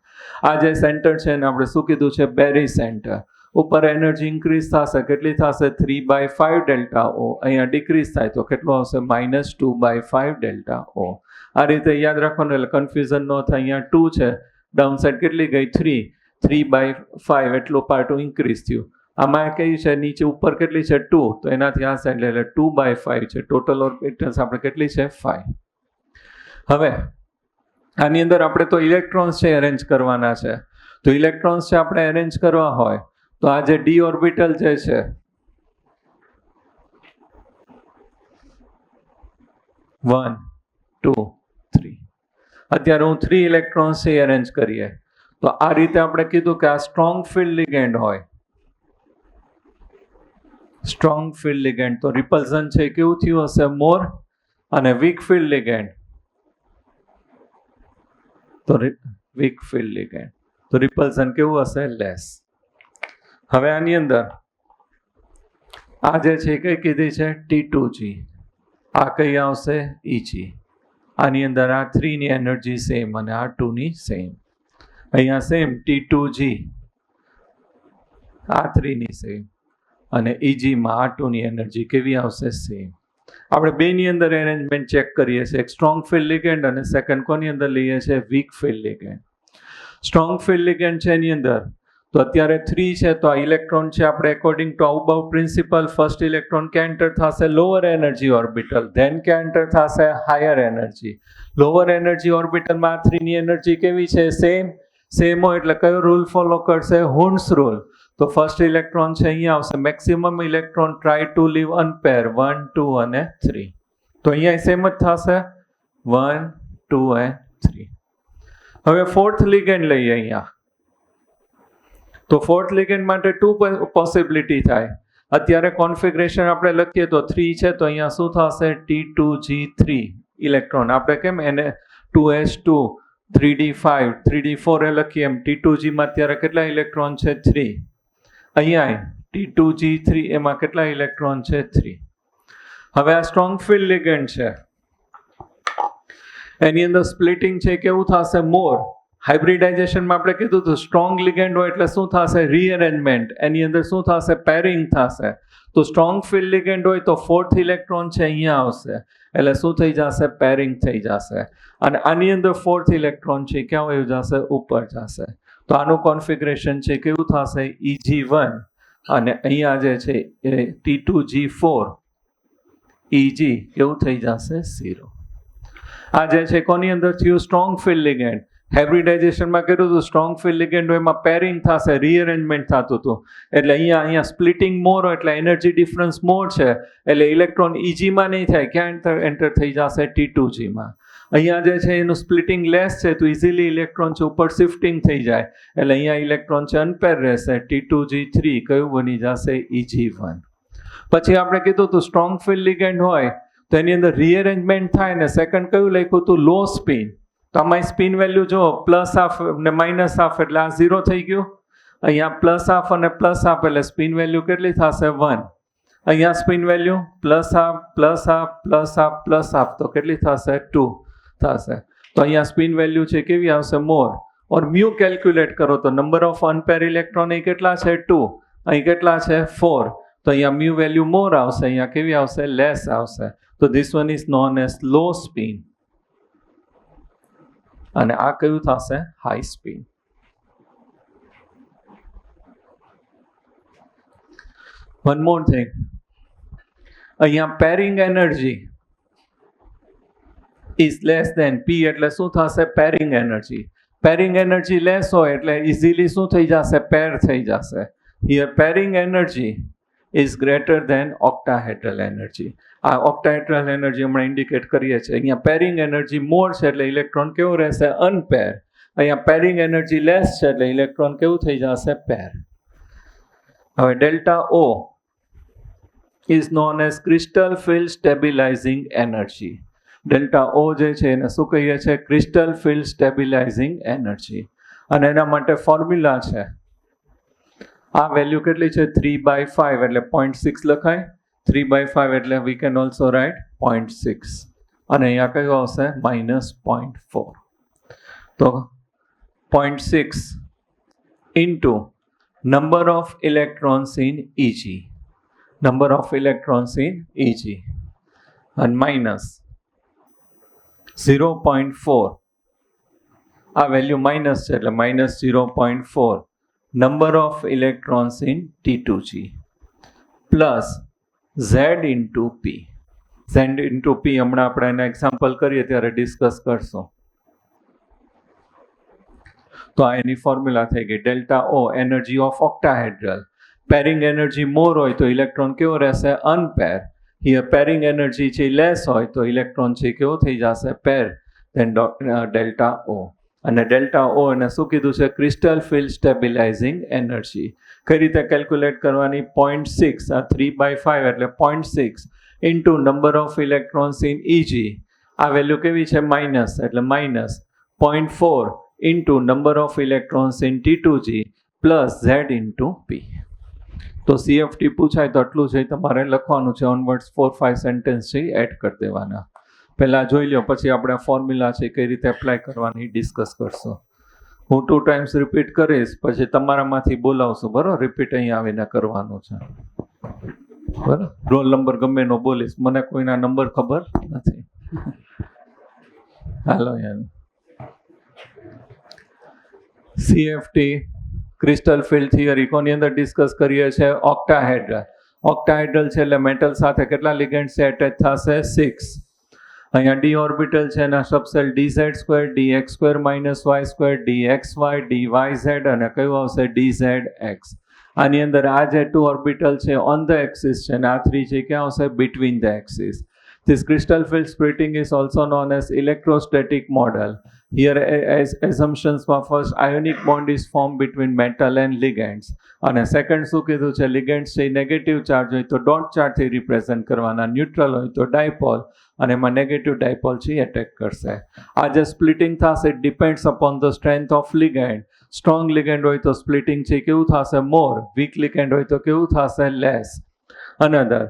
આ જે સેન્ટર છે એને આપણે શું કીધું છે? બેરી સેન્ટર. ઉપર એનર્જી ઇન્ક્રીઝ થશે, કેટલી થશે? 3/5 ડેલ્ટા O. અહીંયા ડિક્રીઝ થાય તો કેટલું આવશે? -2/5 ડેલ્ટા O. આ રીતે યાદ રાખવાનું એટલે કન્ફ્યુઝન ન થાય. અહીંયા 2 છે, ડાઉન સાઈડ કેટલી ગઈ? 3. 3/5 એટલું પાર્ટ ઇન્ક્રીઝ થયું. આમાં કઈ છે? નીચે ઉપર કેટલી છે? 2. તો એનાથી આ સાઈડ એટલે 2/5 છે. ટોટલ ઓર્બિટલ્સ આપણે કેટલી છે? 5. હવે આની અંદર આપણે તો ઇલેક્ટ્રોન્સ છે અરેન્જ કરવાના છે. તો ઇલેક્ટ્રોન્સ છે આપણે અરેન્જ કરવા હોય તો આ જે ડી ઓર્બિટલ જે છે વન, ટુ, થ્રી, અત્યારે હું 3 ઇલેક્ટ્રોન્સ અરેન્જ કરીએ તો આ રીતે આપણે કીધું કે આ સ્ટ્રોંગ ફિલ્ડ લિગેન્ડ હોય, સ્ટ્રોંગ ફિલ્ડ લિગેન્ડ તો રિપલ્ઝન છે કેવું થયું હશે મોર, અને વીક ફિલ્ડ લિગેન્ડ તો વીક ફિલ્ડ લિગેન્ડ તો રિપલ્ઝન કેવું હશે લેસ. હવે આની અંદર આ જે છે કઈ કીધી છે T2G, આ કઈ આવશે Eg, આની અંદર આ 3 ની એનર્જી સેમ અને આ 2 ની સેમ, અહીંયા સેમ T2G, આ 3 ની સેમ અને Eg માં આ 2 ની એનર્જી કેવી આવશે સેમ. આપણે બેની અંદર એરેન્જમેન્ટ ચેક કરીએ છીએ, એક સ્ટ્રોંગ ફિલ્ડ લિગેન્ડ અને સેકન્ડ કોની અંદર લઈએ છીએ weak field ligand. Strong field ligand છે એની અંદર તો અત્યારે 3 છે તો આ ઇલેક્ટ્રોન છે આપણે according to about principal first electron ક્યાં એન્ટર થશે લોઅર એનર્જી ઓર્બિટલ, ધેન ક્યાં એન્ટર થશે હાયર એનર્જી. લોઅર એનર્જી ઓર્બિટલમાં આ 3 ની એનર્જી કેવી છે સેમ હોય એટલે કયો રૂલ ફોલો કરશે હુન્સ રૂલ. તો ફર્સ્ટ ઇલેક્ટ્રોન છે અહીંયા આવશે, maximum electron try to leave unpair 1, 2 અને 3, તો અહીંયા સેમ જ થશે 1, 2 અને 3. હવે ફોર્થ લિગેન્ડ લઈએ અહીંયા તો ફોર્થ લિગેન્ડ માટે 2 પોસિબિલિટી થાય. અત્યારે કોન્ફિગરેશન આપણે લખીએ તો 3 છે તો અહીંયા શું થશે T2G3 ઇલેક્ટ્રોન, આપણે કેમ એને 2s2 3d5 3d4 એ લખીએ એમ T2G માં અત્યારે કેટલા ઇલેક્ટ્રોન છે 3, અહીંયા T2G3 એમાં કેટલા ઇલેક્ટ્રોન છે 3. હવે આ સ્ટ્રોંગ ફિલ્ડ લિગેન્ડ છે એની અંદર સ્પ્લિટિંગ છે કેવું થશે મોર. હાઇબ્રિડાઇઝેશનમાં આપણે કીધું હતું સ્ટ્રોંગ લિગેન્ડ હોય એટલે શું થશે રીઅરેન્જમેન્ટ, એની અંદર શું થશે પેરિંગ થશે. તો સ્ટ્રોંગ ફિલ્ડ લિગેન્ડ હોય તો ફોર્થ ઇલેક્ટ્રોન છે અહીંયા આવશે એટલે શું થઈ જશે પેરિંગ થઈ જશે, અને આની અંદર ફોર્થ ઇલેક્ટ્રોન છે ક્યાં વયું જશે ઉપર જશે. તો આનું કોન્ફિગરેશન છે કેવું થશે Eg1 અને અહીંયા જે છે એ T2G4 Eg કેવું થઈ જશે 0. આ જે છે કોની અંદર થયું સ્ટ્રોંગ ફિલ્ડ લિગેન્ડ. હાઇબ્રિડાઇઝેશનમાં કર્યું હતું સ્ટ્રોંગ ફિલ્ડ લિગેન્ડ હોય એમાં પેરિંગ થશે રીઅરેન્જમેન્ટ થતું હતું એટલે અહીંયા સ્પ્લિટિંગ મોર હોય એટલે એનર્જી ડિફરન્સ મોર છે એટલે ઇલેક્ટ્રોન Eg-માં નહીં થાય, ક્યાં એન્ટર થઈ જશે T2G-માં. અહીંયા જે છે એનું સ્પ્લિટિંગ લેસ છે તો ઇઝીલી ઇલેક્ટ્રોન છે ઉપર શિફ્ટિંગ થઈ જાય એટલે અહીંયા ઇલેક્ટ્રોન છે અનપેર રહેશે, T2G3 કયું બની જશે Eg1. પછી આપણે કીધું હતું સ્ટ્રોંગ ફિલ્ડ લિગેન્ડ હોય તો એની અંદર રીઅરેન્જમેન્ટ થાય ને સેકન્ડ કયું લખ્યું હતું લો સ્પિન. તો આમાં સ્પિન વેલ્યુ જો +½ ને -½ એટલે આ 0 થઈ ગયું, અહીંયા +½ અને +½ એટલે સ્પિન વેલ્યુ કેટલી થશે 1, અહીંયા સ્પિન વેલ્યુ +½ તો કેટલી થશે 2 થશે. તો અહીંયા સ્પિન વેલ્યુ છે કેવી આવશે મોર. ઓર મ્યુ કેલ્ક્યુલેટ કરો તો નંબર ઓફ અનપેર ઇલેક્ટ્રોન અહીં કેટલા છે 2, અહીં કેટલા છે 4, તો અહીંયા મ્યુ વેલ્યુ મોર આવશે, અહીંયા કેવી આવશે લેસ આવશે. તો this one is known as low spin અને આ કયું થશે high spin. One more thing, અહીંયા pairing energy is less than P એટલે શું થશે pairing energy. Pairing energy less હોય એટલે ઇઝીલી શું થઈ જશે પેર થઈ જશે. Here pairing energy is greater than octahedral energy. આ ઓક્ટાહેડ્રલ એનર્જી હમણાં ઇન્ડિકેટ કરીએ છીએ. અહીંયા પેરિંગ એનર્જી મોર છે એટલે ઇલેક્ટ્રોન કેવું રહેશે અનપેર, અહીંયા પેરિંગ એનર્જી લેસ છે એટલે ઇલેક્ટ્રોન કેવું થઈ જશે પેર. હવે delta O is known as crystal field stabilising energy. Delta O જે છે એને શું કહીએ છીએ ક્રિસ્ટલ ફિલ્ડ સ્ટેબિલાઇઝિંગ એનર્જી, અને એના માટે ફોર્મ્યુલા છે આ વેલ્યુ કેટલી છે 3/5 એટલે 0.6 લખાય, 3/5 એટલે વી કેન ઓલ્સો રાઇટ 0.6 અને અહીંયા કયું આવશે -0.4. તો 0.6 into number of electrons in Eg, number of electrons in Eg અને માઇનસ 0.4, આ વેલ્યુ માઇનસ છે એટલે -0.4 number of electrons in T2G plus Z into P. Z into P હમણાં આપણે એના એક્ઝામ્પલ કરીએ ત્યારે ડિસ્કસ કરશું. તો આ એની ફોર્મ્યુલા થઈ ગઈ delta O energy of octahedral pairing energy more હોય તો ઇલેક્ટ્રોન કેવો રહેશે? અનપેર. હિયર પેરિંગ એનર્જી છે લેસ હોય તો ઇલેક્ટ્રોન છે કેવો થઈ જશે? પેર. Then delta O. અને ડેલ્ટા ઓ એને શું કીધું છે? Crystal field stabilising energy. કઈ રીતે કેલ્ક્યુલેટ કરવાની? 0.6 આ 3/5 એટલે 0.6 into number of electrons in EG. આ વેલ્યુ કેવી છે? માઇનસ, એટલે minus 0.4 into number of electrons in T2G plus Z into P. તો CFT પૂછાય તો આટલું છે તમારે લખવાનું છે. ઓનવર્ડ્સ 4-5 સેન્ટેન્સ છે એડ કરી દેવાના. પહેલાં જોઈ લો, પછી આપણે ફોર્મ્યુલા છે કઈ રીતે એપ્લાય કરવાની ડિસ્કસ કરશું. હું 2 ટાઈમ્સ રિપીટ કરીશ, પછી તમારામાંથી બોલાવશું, બરાબર? રિપીટ અહીંયા આવીને કરવાનું છે, બરાબર? રોલ નંબર ગમે એનો બોલીશ, મને કોઈના નંબર ખબર નથી. હાલો યાર. CFT ક્રિસ્ટલ ફિલ્ડ થિયરી કોની અંદર ડિસ્કસ કરીએ છીએ? ઓક્ટાહેડ્રલ. ઓક્ટાહેડ્રલ છે એટલે મેટલ સાથે કેટલા લિગેન્ડ છે એટેચ થશે? 6. અહીંયા ડી ઓર્બિટલ છે એના સબસેલ DZ2, DX2 -Y2, DXY, DYZ અને કયું આવશે? DZX. આની અંદર આ જે 2 ઓર્બિટલ છે ઓન ધ એક્સિસ છે અને આ 3 છે ક્યાં આવશે? Between the axis. This crystal field splitting is also known as electrostatic model. Here, as assumptions માં first ionic bond is formed between metal and ligands. અને સેકન્ડ શું કીધું છે? ligands છે નેગેટિવ ચાર્જ હોય તો ડોટ ચાર્જથી રિપ્રેઝન્ટ કરવાના, neutral હોય તો ડાયપોલ, અને એમાં નેગેટિવ ડાયપોલ છે એટેક કરશે. આ જે સ્પ્લિટિંગ થશે it depends upon the strength of ligand. Strong ligand હોય તો સ્પ્લિટિંગ છે કેવું થશે? મોર. વીક ligand હોય તો કેવું થશે? Less. Another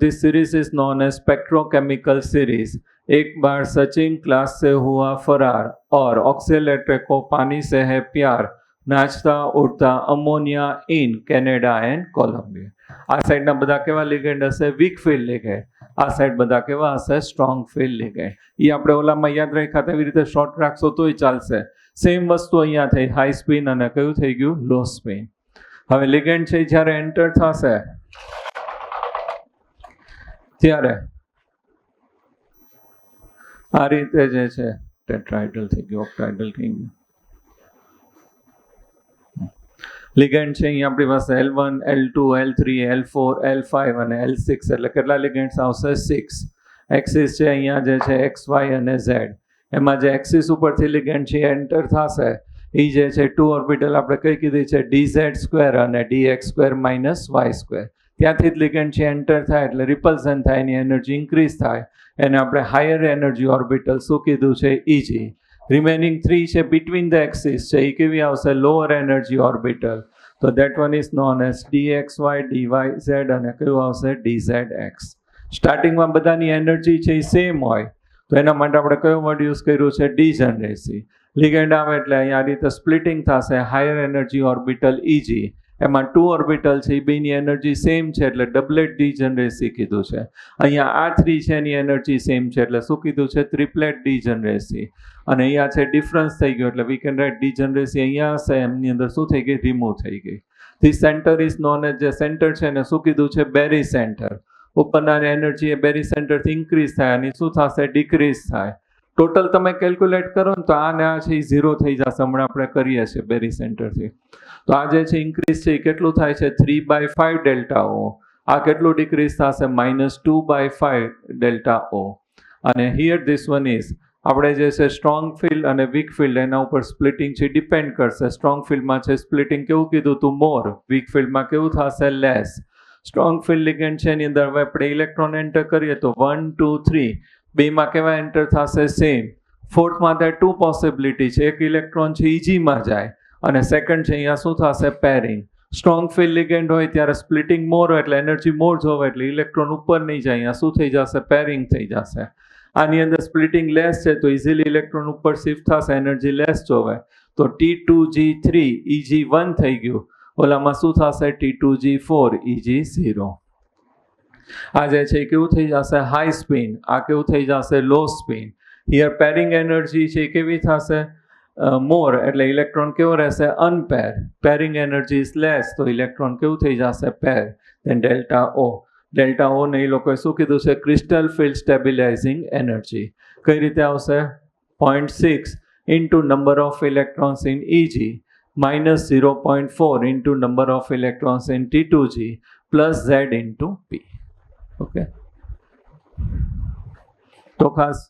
this series is known as spectrochemical series. एक बार सचिन क्लास से हुआ फरार और ऑक्सीलेटर को पानी से है प्यार, नाचता उड़ता ammonia in Canada and Colombia. આ સાઈડના બધા કેવા લિગેન્ડ હશે? Weak field ligand. આ સાઈડ બધા કેવા હશે? Strong field ligand. એ આપણે ઓલામાં યાદ રાખ્યા તેવી રીતે શોર્ટ રાખશો તોય ચાલશે. સેમ વસ્તુ અહીંયા થઈ, હાઈ સ્પિન અને કયું થઈ ગયું? લો સ્પિન. હવે લિગેન્ડ છે જ્યારે એન્ટર થશે ત્યારે આ રીતે જે છે ટેટ્રાઇડલ થઈ ગયું, ઓક્ટાઇડલ થઈ ગયું. લિગેન્ડ છે અહીંયા આપણી પાસે L1, L2, L3, L4, L5 અને L6 એટલે કેટલા લિગેન્ડ્સ આવશે? 6. એક્સિસ છે અહીંયા જે છે XY અને Z. એમાં જે એક્સિસ ઉપરથી લિગેન્ડ છે એન્ટર થશે એ જે છે 2 ઓર્બિટલ આપણે કઈ કીધી છે? DZ2 અને DX2 -Y2. ત્યાંથી જ લિગેન્ડ છે એન્ટર થાય એટલે રિપલ્સન થાય, એની એનર્જી ઇન્ક્રીઝ થાય, એને આપણે હાયર એનર્જી ઓર્બિટલ શું કીધું છે? EG. રિમેનિંગ 3 છે બિટવીન ધ એક્સિસ છે, એ કેવી આવશે? Lower energy orbital. તો that one is known as DXY, DYZ અને કયું આવશે? DZX. સ્ટાર્ટિંગમાં બધાની એનર્જી છે એ સેમ હોય તો એના માટે આપણે કયો વર્ડ યુઝ કર્યું છે? ડિજનરેસી. લિગેન્ડ આવે એટલે અહીંયા આ રીતે સ્પ્લિટિંગ થશે, હાયર એનર્જી ઓર્બિટલ EG. એમાં 2 ઓર્બિટલ છે એ બેની એનર્જી સેમ છે એટલે ડબલેટ ડિજનરેસી કીધું છે. અહીંયા આ 3 છે એની એનર્જી સેમ છે એટલે શું કીધું છે? ટ્રિપલેટ ડિજનરેસી. અને અહીંયા છે ડિફરન્સ થઈ ગયો એટલે વી કેન રાઇટ ડિજનરેસી અહીંયા હશે, એમની અંદર શું થઈ ગઈ? રિમૂવ થઈ ગઈ. This centre is known as જે સેન્ટર છે એને શું કીધું છે? બેરી સેન્ટર. ઉપરના એનર્જી એ બેરી સેન્ટરથી ઇન્ક્રીઝ થાય અને શું થશે? ડિક્રીઝ થાય. ટોટલ તમે કેલ્ક્યુલેટ કરો ને તો આ ને આ છે એ 0 થઈ જશે. હમણાં આપણે કરીએ છીએ બેરી સેન્ટરથી. તો આ જે છે ઇન્ક્રીઝ છે એ કેટલું થાય છે? 3/5 ડેલ્ટા ઓ. આ કેટલું ડિક્રીઝ થશે? -2/5 ડેલ્ટા ઓ. અને હિયર ધીસ વન ઇઝ આપણે જે છે સ્ટ્રોંગ ફિલ્ડ અને વીક ફિલ્ડ એના ઉપર સ્પ્લિટિંગ છે ડિપેન્ડ કરશે. સ્ટ્રોંગ ફિલ્ડમાં છે સ્પ્લિટિંગ કેવું કીધું તું? મોર. વીક ફિલ્ડમાં કેવું થશે? લેસ. સ્ટ્રોંગ ફિલ્ડ લિગેન્ડ છે એની અંદર હવે આપણે ઇલેક્ટ્રોન એન્ટર કરીએ તો 1, 2, 3 બેમાં કેવા એન્ટર થશે? સેમ. ફોર્થમાં ત્યાં 2 પોસિબિલિટી છે. એક ઇલેક્ટ્રોન છે EGમાં જાય અને સેકન્ડ છે અહીંયા શું થશે? પેરિંગ. સ્ટ્રોંગ ફિલ્ડ લિગેન્ડ હોય ત્યારે સ્પ્લિટિંગ મોર હોય એટલે એનર્જી મોર જોવે એટલે ઇલેક્ટ્રોન ઉપર નહીં જાય, અહીંયા શું થઈ જશે? પેરિંગ થઈ જશે. આની અંદર સ્પ્લિટિંગ લેસ છે તો ઇઝીલી ઇલેક્ટ્રોન ઉપર શિફ્ટ થશે, એનર્જી લેસ જોવે તો T2G3 EG1 થઈ ગયું. ઓલામાં શું થશે? T2G4 EG0. આ જે છે કેવું થઈ જશે? High spin. આ કેવું થઈ જશે? Low spin. Here pairing energy છે કેવી થશે? મોર એટલે ઇલેક્ટ્રોન કેવો રહેશે? અનપેર. પેરિંગ એનર્જી ઇઝ લેસ તો ઇલેક્ટ્રોન કેવું થઈ જશે? પેર. ધેન ડેલ્ટા ઓ. ડેલ્ટા ઓ ને એ લોકોએ શું કીધું છે? Crystal field stabilising energy. કઈ રીતે આવશે? 0.6 into number of electrons in EG minus 0.4 into number of electrons in T2G plus Z into P. Okay. તો ખાસ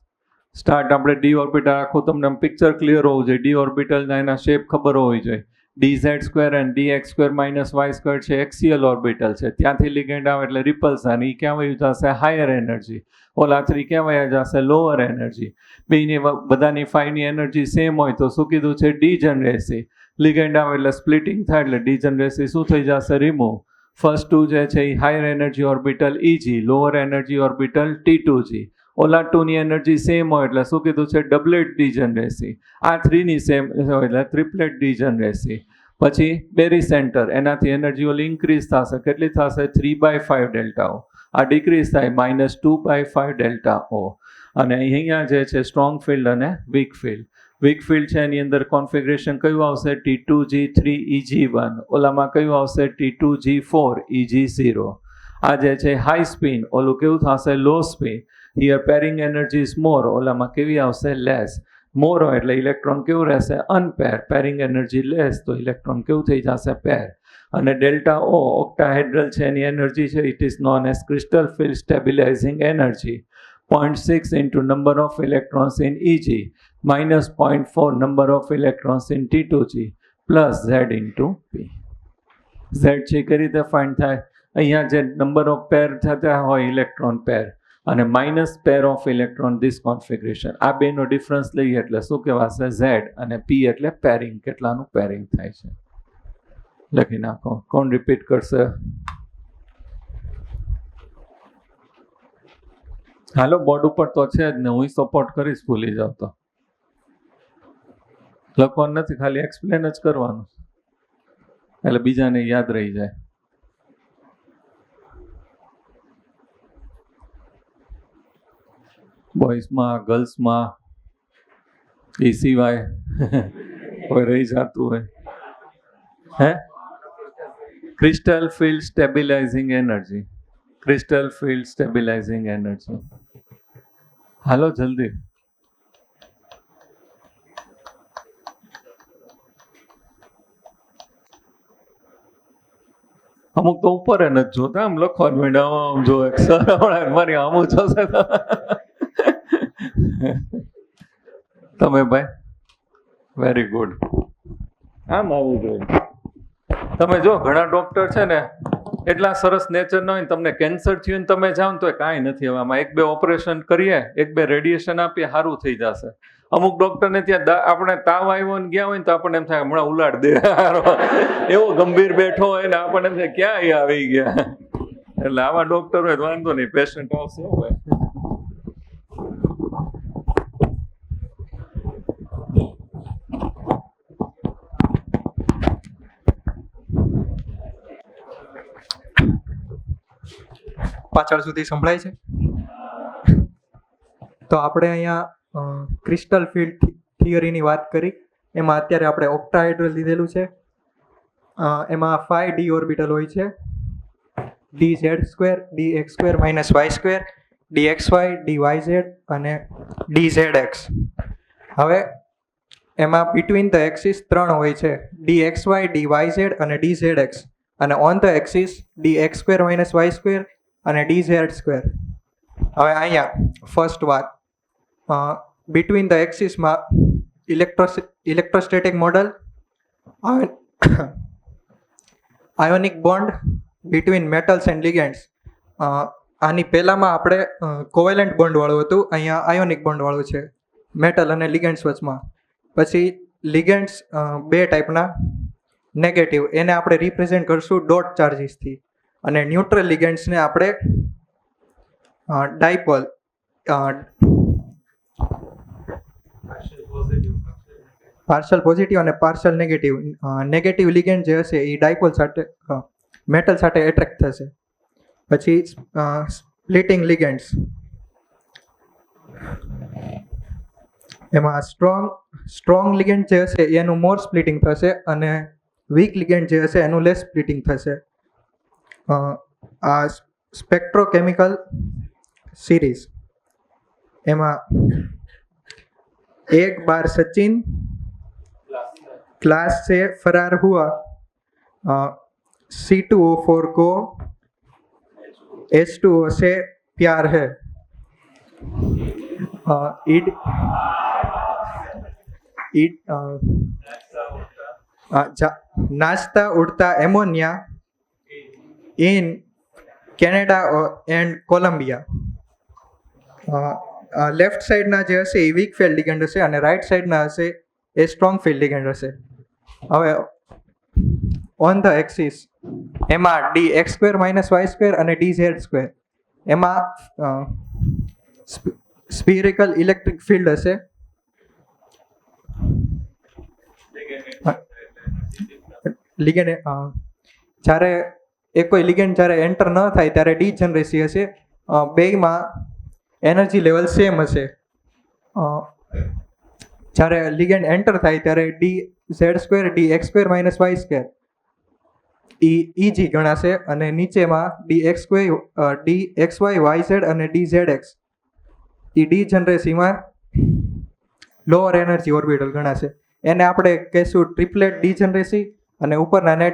સ્ટાર્ટ આપણે ડી ઓર્બિટલ આખું તમને પિક્ચર ક્લિયર હોવું જોઈએ. ડી ઓર્બિટલના એના શેપ ખબર હોવી જોઈએ. dz² and dx² minus y² છે એક્સિયલ ઓર્બિટલ છે. ત્યાંથી લિગેન્ડ આવે એટલે રિપલ્સન, એ ક્યાં વયું જશે? Higher energy. ઓલા 3 ક્યાં વયા જશે? Lower energy. બેની બધાની ફાઈની એનર્જી સેમ હોય તો શું કીધું છે? ડીજનરેસી. લિગેન્ડ આવે એટલે સ્પ્લિટિંગ થાય એટલે ડીજનરેસી શું થઈ જશે? રિમૂવ. ફર્સ્ટ 2 જે છે એ higher energy orbital EG, lower energy orbital T2G. ઓલા 2ની એનર્જી સેમ હોય એટલે શું કીધું છે? ડબલેટ ડીજનરેસી. આ 3ની સેમ હોય એટલે ટ્રિપલેટ ડીજનરેસી. પછી બેરી સેન્ટર, એનાથી એનર્જી ઓલી ઇન્ક્રીઝ થશે. કેટલી થશે? 3/5 ડેલ્ટા ઓ. આ ડિક્રીઝ થાય -2/5 ડેલ્ટા ઓ. અને અહીંયા જે છે સ્ટ્રોંગ ફિલ્ડ અને વીક ફિલ્ડ. વીક ફિલ્ડ છે એની અંદર કોન્ફિગરેશન કયું આવશે? T2G3 EG1. ઓલામાં કયું આવશે? T2G4 EG0. આ જે છે હાઈ સ્પિન, ઓલું કેવું થશે? Low spin. Here pairing energy is more, ઓલામાં કેવી આવશે? લેસ. મોર હોય એટલે ઇલેક્ટ્રોન કેવું રહેશે? અનપેર. પેરિંગ એનર્જી લેસ તો ઇલેક્ટ્રોન કેવું થઈ જશે? પેર. અને ડેલ્ટા ઓ ઓક્ટાહેડ્રલ છે એની એનર્જી છે it is known as crystal field stabilising energy. 0.6 into number of electrons in EG minus 0.4 number of electrons in T2G plus Z into P. Z છે કઈ રીતે ફાઇન્ડ થાય? અહીંયા જે નંબર ઓફ પેર થતા હોય ઇલેક્ટ્રોન પેર અને minus pair of electron this configuration, આ બેનો ડિફરન્સ લઈએ એટલે શું કહેવાશે? Z. અને P એટલે પેરિંગ, કેટલાનું પેરિંગ થાય છે. લખી નાખો. કોણ રિપીટ કરશે? હાલો, બોર્ડ ઉપર તો છે જ ને, હું સપોર્ટ કરીશ. ભૂલી જાવ તો લખવાનું નથી, ખાલી એક્સપ્લેન જ કરવાનું એટલે બીજાને યાદ રહી જાય. બોયઝમાં, ગર્લ્સમાં, એ સિવાય કોઈ રહી જતું હોય? હે? Crystal field stabilising energy. Crystal field stabilising energy. હાલો જલ્દી. અમુક તો ઉપર નથી જોતા, આમ લખવાનું મેડમ આમ જો સર મારી આમ જોશે. તમે ભાઈ વેરી ગુડ. આમ આવવું જોઈએ. તમે જો ઘણા ડોક્ટર છે ને એટલા સરસ નેચર ના હોય, તમને કેન્સર થયું ને તમે જાઓ ને તો કાંઈ નથી. હવે આમાં 1-2 ઓપરેશન કરીએ, 1-2 રેડિયેશન આપીએ, સારું થઈ જશે. અમુક ડોક્ટરને ત્યાં આપણે તાવ આવ્યો ને ગયા હોય ને તો આપણને એમ થાય હમણાં ઉલાડ દે, એવો ગંભીર બેઠો હોય ને આપણને એમ થાય ક્યાં આવી ગયા. એટલે આવા ડોક્ટર હોય વાંધો નહીં, પેશન્ટ આવશે હોય. પાછળ સુધી સંભળાય છે? તો આપણે અહીંયા ક્રિસ્ટલ ફિલ્ડ થિયરીની વાત કરી. એમાં અત્યારે આપણે ઓક્ટાહેડ્રલ લીધેલું છે. એમાં 5 ડી ઓર્બિટલ હોય છે. dz² dx² minus y² dxy dyz અને dzx. હવે એમાં બિટવીન ધ એક્સિસ 3 હોય છે, dxy dyz અને dzx. અને on the axis dx² minus y² અને dz². હવે અહીંયા ફર્સ્ટ વાત, બિટવીન ધ એક્સિસમાં electrostatic model, ionic bond between metals and ligands. આની પહેલામાં આપણે કોવેલેન્ટ બોન્ડવાળું હતું, અહીંયા આયોનિક બોન્ડવાળું છે મેટલ અને લિગેન્ડ્સ વચમાં. પછી લિગેન્ડ્સ 2 ટાઈપના, નેગેટિવ, એને આપણે રિપ્રેઝેન્ટ કરશું ડોટ ચાર્જીસથી. અને ન્યુટ્રલ લિગેન્ડ્સને આપણે ડાયપોલ, પાર્શલ પોઝિટિવ અને પાર્શલ નેગેટિવ. નેગેટિવ લિગેન્ડ જે હશે એ ડાયપોલ સાથે, મેટલ સાથે એટ્રેક્ટ થશે. પછી સ્પ્લિટિંગ લિગેન્ડ્સ, એમાં સ્ટ્રોંગ લિગેન્ડ જે હશે એનું મોર સ્પ્લિટિંગ થશે અને વીક લિગેન્ડ જે હશે એનું લેસ સ્પ્લિટિંગ થશે. આ સ્પેક્ટ્રોકેમિકલ સિરીઝ, એમાં 1 બાર સચિન, क्लास से फरार हुआ, C2O4 को H2O से प्यार है। इड इड नाचता उड़ता ammonia in Canada and Colombia. Left સાઈડના જે હશે એ વીક ફિલ્ડ લિગેન્ડ હશે અને રાઈટ સાઈડના હશે એ સ્ટ્રોંગ ફિલ્ડ લિગેન્ડ હશે. હવે ઓન ધ એક્સિસ એમાં dx² - y² અને dz², એમાં સ્ફિરિકલ ઇલેક્ટ્રિક ફિલ્ડ હશે. લિગેન્ડ જ્યારે કોઈ લિગેન્ડ જ્યારે એન્ટર ન થાય ત્યારે ડીજનરેસી હશે. બેયમાં એનર્જી લેવલ સેમ હશે. જ્યારે લિગેન્ડ એન્ટર થાય ત્યારે dz² dx² - y² ઈજી ગણાશે અને નીચેમાં dxy yz અને dzx એ ડીજનરેસીમાં લોઅર એનર્જી ઓર્બિટલ ગણાશે. એને આપણે કહીશું ટ્રિપલેટ ડીજનરેસી અને ઉપરનાને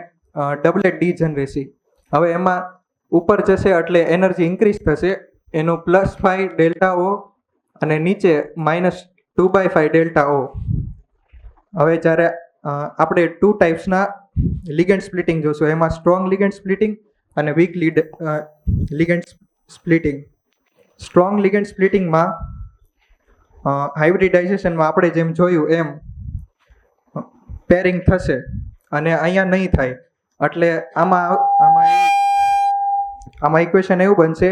ડબલેટ ડીજનરેસી. હવે એમાં ઉપર જશે એટલે એનર્જી ઇન્ક્રીઝ થશે, એનું +5 ડેલ્ટા ઓ અને નીચે -2/5 ડેલ્ટા ઓ. હવે જ્યારે આપણે 2 ટાઈપ્સના લિગેન્ડ સ્પ્લિટિંગ જોશું, એમાં સ્ટ્રોંગ લિગેન્ડ સ્પ્લિટિંગ અને weak ligand splitting. Strong ligand સ્પ્લિટિંગમાં હાઇબ્રિડાઇઝેશનમાં આપણે જેમ જોયું એમ પેરિંગ થશે અને અહીંયા નહીં થાય. એટલે આમાં ઇક્વેશન એવું બનશે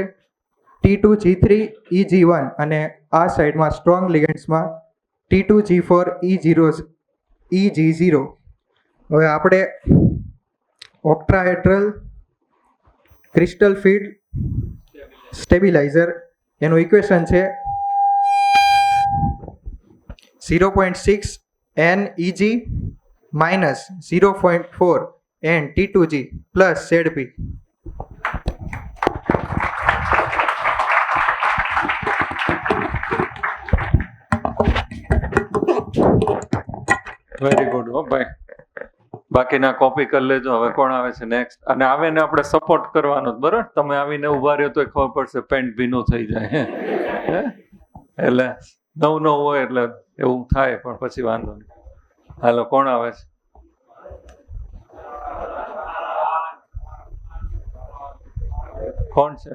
T2G3 EG1 અને આ સાઈડમાં સ્ટ્રોંગ લિગેન્ડ્સમાં T2G4 EG0. હવે આપણે ઓક્ટ્રાહેડ્રલ ક્રિસ્ટલ ફિલ્ડ સ્ટેબિલાઇઝર એનું ઇક્વેશન છે 0.6 n EG - 0.4 n T2G plus ZP. Very good હો ભાઈ. બાકીના કોપી કરી લેજો. હવે કોણ આવે છે નેક્સ્ટ? અને આવે ને આપણે સપોર્ટ કરવાનો જ, બરાબર? તમે આવીને ઉભા રહ્યો તો ખબર પડશે પેન્ટ ભીનું થઈ જાય. એટલે નવું હોય એટલે એવું થાય, પણ પછી વાંધો નહીં. હાલો, કોણ આવે છે? કોણ છે?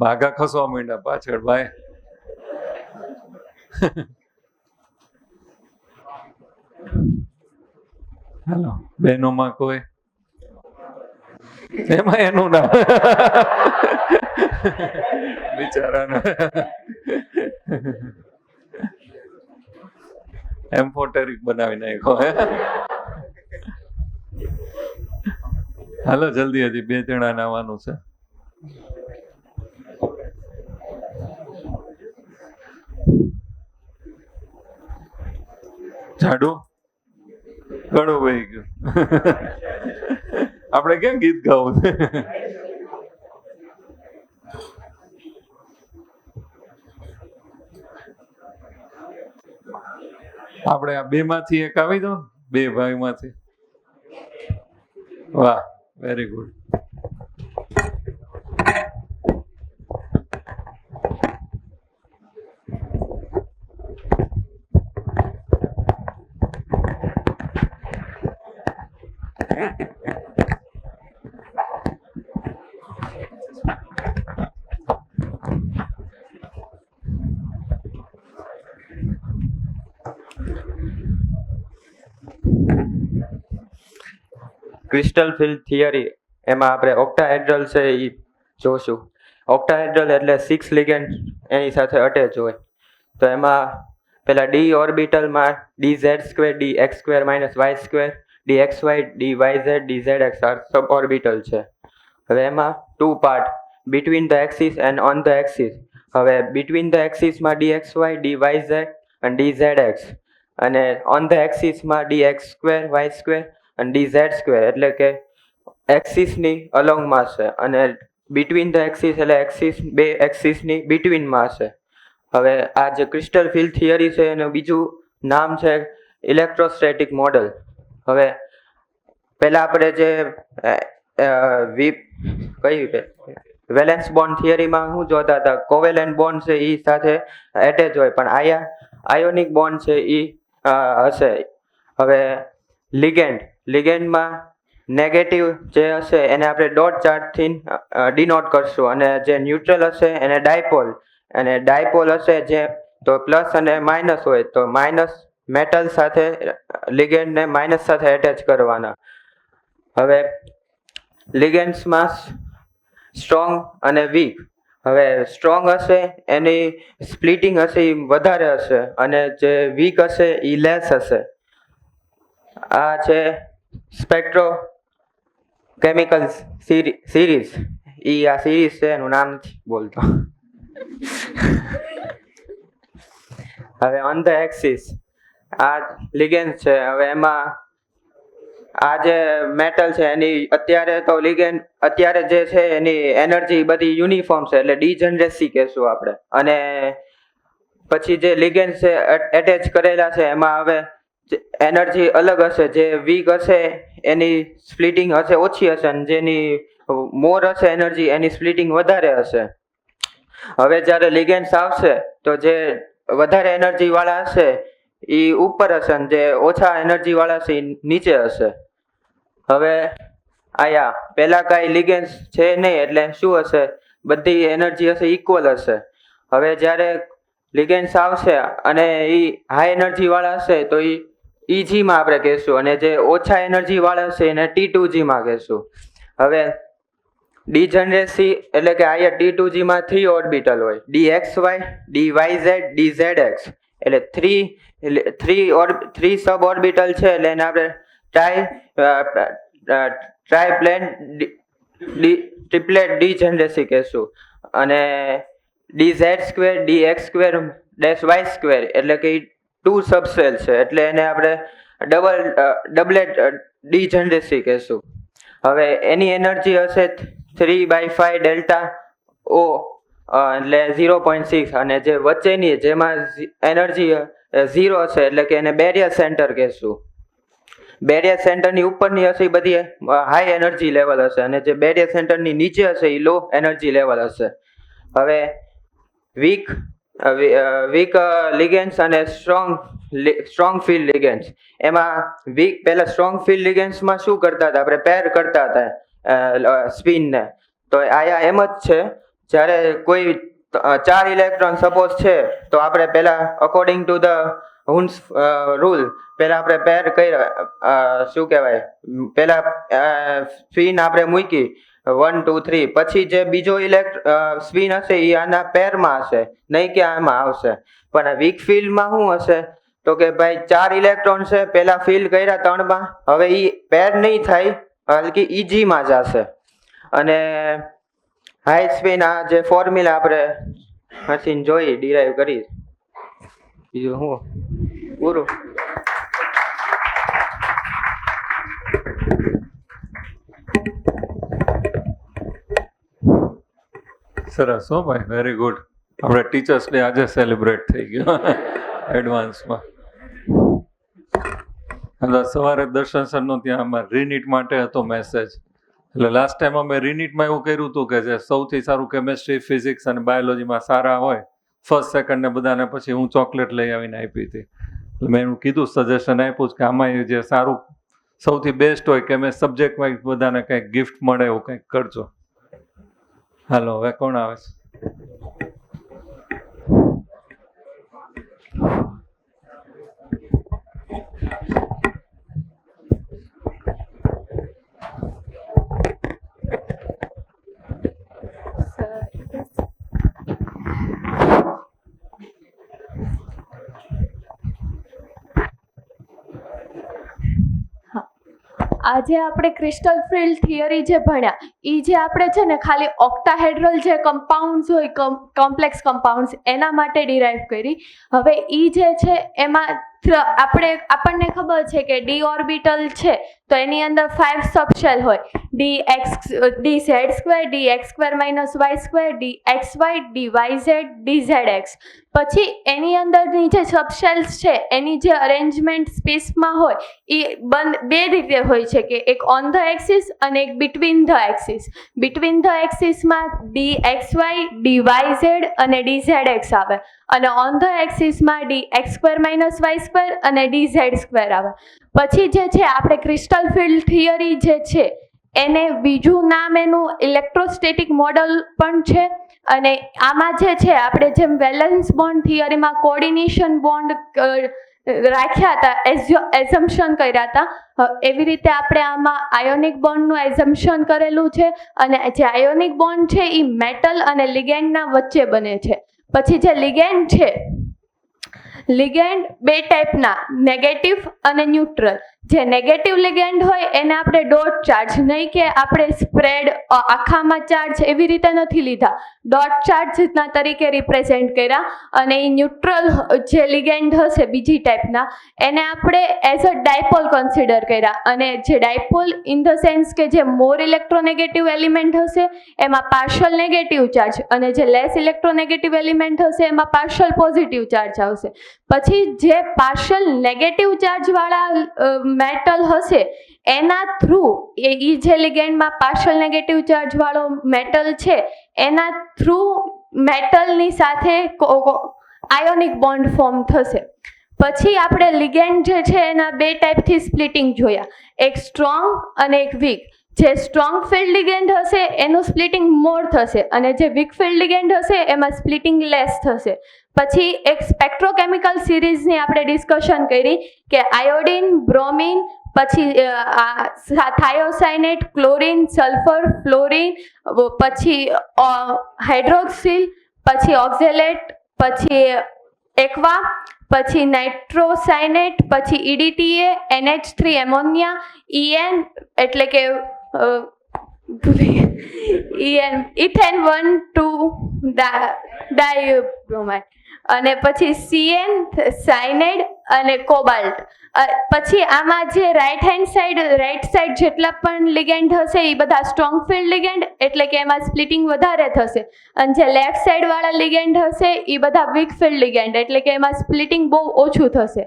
ભાગા ખસવા માંડ્યા પાછળ ભાઈ. હાલો, બહેનોમાં કોઈ? એમાં એનું નામ બિચારાને એમ્ફોટેરિક બનાવી નાખ્યો. હાલો જલ્દી, હજી 2 જણાને આવવાનું છે. ઝાડુ ઘણું વહી ગયું. આપણે કેમ ગીત ગાવું છે? આપણે આ 2 માંથી એક આવી દો, 2 ભાઈમાંથી. વાહ, very good. Crystal field theory એમાં આપણે ઓક્ટાહેડ્રલ છે એ જોશું. ઓક્ટાહેડ્રલ એટલે 6 લિગેન્ડ એની સાથે અટેચ હોય. તો એમાં પહેલાં D ઓર્બિટલમાં dz² dx² - y² dxy dyz dzx આ સબ ઓર્બિટલ છે. હવે એમાં 2 part, between the axis and on the axis. હવે બિટવીન ધ એક્સિસમાં dxy dyz અને dzx અને ઓન ધ એક્સિસમાં dx² y² અને dz² એટલે કે એક્સિસની અલોંગમાં છે અને બિટવીન ધ એક્સિસ એટલે એક્સિસ 2 એક્સિસની બિટવીનમાં છે. હવે આ જે ક્રિસ્ટલ ફિલ્ડ થિયરી છે એનું બીજું નામ છે ઇલેક્ટ્રોસ્ટેટિક મોડલ. હવે પહેલા આપણે જે વેલેન્સ બોન્ડ થિયરીમાં શું જોતા હતા, કોવેલેન્ટ બોન્ડ છે એ સાથે એટેચ હોય, પણ આયોનિક બોન્ડ છે એ હશે. હવે લિગેન્ડમાં નેગેટિવ જે હશે એને આપણે ડોટ ચાર્જથી ડિનોટ કરશું, અને જે ન્યુટ્રલ હશે એને ડાયપોલ, અને ડાયપોલ હશે જે તો પ્લસ અને માઇનસ હોય તો માઇનસ મેટલ સાથે લિગેન્ડને માઇનસ સાથે એટેચ કરવાના. હવે લિગેન્ડ્સમાં સ્ટ્રોંગ અને વીક. હવે સ્ટ્રોંગ હશે એની સ્પ્લિટિંગ હશે એ વધારે હશે, અને જે વીક હશે એ લેસ હશે. આ છે સ્પેક્ટ્રો કેમિકલ સિરીઝ. આ સિરીઝ છે, એનું નામ નથી બોલતો. હવે ઓન ધ એક્સિસ આ લિગેન્ડ છે. હવે એમાં આ જે મેટલ છે એની અત્યારે જે છે એની એનર્જી બધી યુનિફોર્મ છે, એટલે ડીજનરેસી કહેશું આપણે. અને પછી જે લિગેન્ડ છે એટેચ કરેલા છે એમાં હવે એનર્જી અલગ હશે. જે વીક હશે એની સ્પ્લિટિંગ હશે ઓછી હશે, અને જેની મોર હશે એનર્જી એની સ્પ્લિટિંગ વધારે હશે. હવે જ્યારે લિગેન્ડ્સ આવશે તો જે વધારે એનર્જી વાળા હશે એ ઉપર હશે, અને જે ઓછા એનર્જી વાળા છે એ નીચે હશે. હવે આયા પહેલા કાંઈ લિગેન્ડ્સ છે નહીં, એટલે શું હશે, બધી એનર્જી હશે ઇક્વલ હશે. હવે જ્યારે લિગેન્ડ્સ આવશે અને એ હાઈ એનર્જી વાળા હશે તો એ EGમાં આપણે કહેશું, અને જે ઓછા એનર્જી વાળા હશે એને T2Gમાં કહેશું. હવે ડીજનરેસી એટલે કે અહીંયા T2Gમાં 3 ઓર્બિટલ હોય, DXY, DYZ, DZX, એટલે 3 સબ ઓર્બિટલ છે, એટલે એને આપણે ટ્રાઇપ્લેન ટ્રિપ્લેટ ડીજનરેસી કહેશું. અને DZ², DX² -Y² એટલે કે 2 સબસેલ છે, એટલે એને આપણે ડબલેટ ડીજનરેસી કહેશું. હવે એની એનર્જી હશે 3/5 ડેલ્ટા O એટલે 0.6, અને જે વચ્ચેની જેમાં એનર્જી 0 છે એટલે કે એને બેરિયર સેન્ટર કહેશું. બેરિયર સેન્ટરની ઉપરની હશે એ બધી હાઈ એનર્જી લેવલ હશે, અને જે બેરિયર સેન્ટરની નીચે હશે એ લો એનર્જી લેવલ હશે. હવે વીક લિગેન્ડ્સ અને સ્ટ્રોંગ ફિલ્ડ લિગેન્ડ્સ. એમાં પહેલા સ્ટ્રોંગ ફિલ્ડ લિગેન્ડ્સમાં શું કરતા હતા, આપણે પેર કરતા હતા સ્પિનને. તો આયા એમ જ છે, જ્યારે કોઈ 4 ઇલેક્ટ્રોન સપોઝ છે તો આપણે પહેલા અકોર્ડિંગ ટુ ધ હુન્સ રૂલ પહેલા આપણે પેર કર્યા, શું કહેવાય, પહેલા સ્પિન આપણે મૂકી 1 2 3, પછી જે બીજો સ્પિન હશે એ આના પેરમાં હશે, નહીં કે આમાં આવશે. પણ વીક ફિલ્ડમાં શું હશે તો કે ભાઈ 4 ઇલેક્ટ્રોન છે, પહેલા ફિલ કર્યા 3માં, હવે એ પેર નહીં થાય, બલ્કિ EGમાં જશે. અને હાઈ સ્પિન આ જે ફોર્મ્યુલા આપણે મશીન જોઈ ડિરાઈવ કરી, બીજું શું પૂરું. સરસ હો ભાઈ, વેરી ગુડ. આપણે ટીચર્સ ડે આજે સેલિબ્રેટ થઈ ગયો એડવાન્સમાં. સવારે દર્શન સરનો ત્યાં અમારે રીનીટ માટે હતો મેસેજ, એટલે લાસ્ટ ટાઈમ અમે રીનીટમાં એવું કર્યું હતું કે જે સૌથી સારું કેમેસ્ટ્રી, ફિઝિક્સ અને બાયોલોજીમાં સારા હોય ફર્સ્ટ સેકન્ડ ને બધાને પછી હું ચોકલેટ લઈ આવીને આપી હતી. એટલે મેં એનું કીધું, સજેશન આપ્યું કે આમાં જે સારું સૌથી બેસ્ટ હોય કે મેં સબ્જેક્ટ વાઇઝ બધાને કંઈક ગિફ્ટ મળે એવું કંઈક કરજો. હાલો, હવે કોણ આવે છે? આજે આપણે ક્રિસ્ટલ ફિલ્ડ થિયરી જે ભણ્યા એ જે આપણે છે ને ખાલી ઓક્ટાહેડ્રલ જે કમ્પાઉન્ડ્સ હોય, કોમ્પ્લેક્સ કમ્પાઉન્ડ્સ, એના માટે ડિરાઈવ કરી. હવે એ જે છે એમાં આપણને ખબર છે કે ડી ઓર્બિટલ છે તો એની અંદર 5 સબશેલ હોય, dz² dx² minus y² dxy dyz dzx. પછી એની અંદરની જે સબશેલ્સ છે એની જે અરેન્જમેન્ટ સ્પેસમાં હોય એ બે રીતે હોય છે કે એક ઓન ધ એક્સિસ અને એક between the axis. Between the એક્સિસમાં dxy dyz અને dzx આવે અને on the એક્સિસમાં dx² minus y² અને dz² આવે. પછી જે છે આપણે ક્રિસ્ટલ ફિલ્ડ થિયરી જે છે એને બીજું નામ એનું ઇલેક્ટ્રોસ્ટેટિક મોડલ પણ છે. અને આમાં જે છે આપણે જેમ વેલેન્સ બોન્ડ થિયરીમાં કોર્ડિનેશન બોન્ડ રાખ્યા હતા, એઝમ્પશન કર્યા હતા, એવી રીતે આપણે આમાં આયોનિક બોન્ડનું એઝમ્પશન કરેલું છે. અને જે આયોનિક બોન્ડ છે એ મેટલ અને લિગેન્ડના વચ્ચે બને છે. પછી જે લિગેન્ડ છે, લિગેન્ડ બે ટાઈપના, નેગેટિવ અને ન્યુટ્રલ. જે નેગેટિવ લિગેન્ડ હોય એને આપણે ડોટ ચાર્જ, નહીં કે આપણે સ્પ્રેડ આખામાં ચાર્જ એવી રીતે નથી લીધા, ડોટ ચાર્જના તરીકે રિપ્રેઝેન્ટ કર્યા. અને એ ન્યુટ્રલ જે લિગેન્ડ હશે બીજી ટાઈપના એને આપણે એઝ અ ડાયપોલ કન્સિડર કર્યા. અને જે ડાયપોલ ઇન ધ સેન્સ કે જે મોર ઇલેક્ટ્રોનેગેટિવ એલિમેન્ટ હશે એમાં પાર્શિયલ નેગેટિવ ચાર્જ અને જે લેસ ઇલેક્ટ્રોનેગેટિવ એલિમેન્ટ હશે એમાં પાર્શિયલ પોઝિટિવ ચાર્જ આવશે. પછી જે પાર્શિયલ નેગેટિવ ચાર્જવાળા મેટલ હશે એના થ્રુ એ જે લિગેન્ડમાં પાર્શિયલ નેગેટિવ ચાર્જવાળો મેટલ છે એના થ્રુ મેટલની સાથે આયોનિક બોન્ડ ફોર્મ થશે. પછી આપણે લિગેન્ડ જે છે એના બે ટાઈપથી સ્પ્લિટિંગ જોયા, એક સ્ટ્રોંગ અને એક વીક. જે સ્ટ્રોંગ ફિલ્ડ લિગેન્ડ હશે એનું સ્પ્લિટિંગ મોર થશે અને જે વીક ફિલ્ડ લિગેન્ડ હશે એમાં સ્પ્લિટિંગ લેસ થશે. પછી એક સ્પેક્ટ્રોકેમિકલ સિરીઝની આપણે ડિસ્કશન કરી કે આયોડિન, બ્રોમિન, પછી થાયોસાઇનેટ, ક્લોરિન, સલ્ફર, ફ્લોરિન, પછી હાઇડ્રોક્સિલ, પછી ઓક્ઝેલેટ, પછી એક્વા, પછી નાઇટ્રોસાઇનેટ, પછી EDTA, NH3 એમોનિયા, EN એટલે કે ઇથેન 1,2 ડાયબ્રોમાઇડ અને પછી CN સાયનાઇડ અને કોબાલ્ટ. પછી આમાં જે રાઈટ સાઈડ જેટલા પણ લિગેન્ડ હશે એ બધા સ્ટ્રોંગ ફિલ્ડ લિગેન્ડ એટલે કે એમાં સ્પ્લિટિંગ વધારે થશે. અને જે લેફ્ટ સાઈડ વાળા લિગેન્ડ હશે એ બધા વીક ફિલ્ડ લિગેન્ડ એટલે કે એમાં સ્પ્લિટિંગ બહુ ઓછું થશે.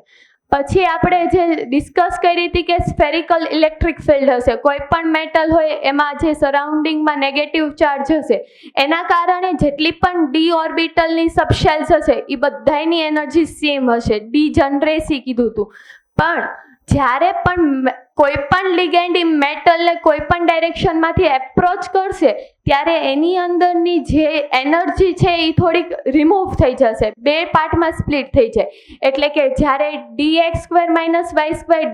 પછી આપણે જે ડિસ્કસ કરી હતી કે સ્ફેરિકલ ઇલેક્ટ્રિક ફિલ્ડ હશે, કોઈ પણ મેટલ હોય એમાં જે સરાઉન્ડિંગમાં નેગેટિવ ચાર્જ હશે એના કારણે જેટલી પણ ડી ઓર્બિટલની સબશેલ્સ હશે એ બધાની એનર્જી સેમ હશે. ડીજનરેસી કીધું હતું. પણ જ્યારે પણ કોઈ પણ લિગેન્ડ એ મેટલને કોઈ પણ ડાયરેક્શનમાંથી એપ્રોચ કરશે ત્યારે એની અંદરની જે એનર્જી છે એ થોડીક રિમૂવ થઈ જશે, બે પાર્ટમાં સ્પ્લિટ થઈ જાય. એટલે કે જ્યારે dx² minus y²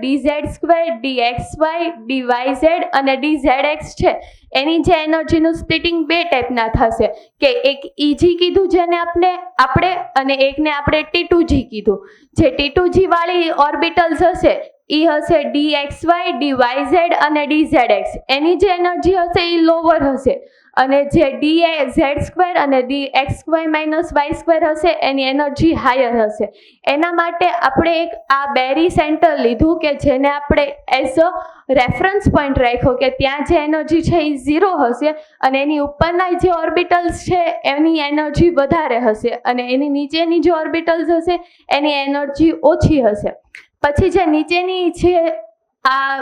dz² dxy dyz અને dzx છે એની જે એનર્જીનું સ્પ્લિટિંગ બે ટાઈપના થશે કે એક EG કીધું જેને આપણે અને એકને આપણે T2G કીધું. જે T2G વાળી ઓર્બિટલ્સ હશે એ હશે dxy dyz અને dzx. એની જે એનર્જી હશે એ લોવર હશે અને જે dz² અને dx² માઇનસ y² હશે એની એનર્જી હાયર હશે. એના માટે આપણે એક આ બેરી સેન્ટર લીધું કે જેને આપણે એઝ અ રેફરન્સ પોઈન્ટ રાખ્યો કે ત્યાં જે એનર્જી છે એ 0 હશે અને એની ઉપરના જે ઓર્બિટલ્સ છે એની એનર્જી વધારે હશે અને એની નીચેની જે ઓર્બિટલ્સ હશે એની એનર્જી ઓછી હશે. પછી જે નીચેની છે આ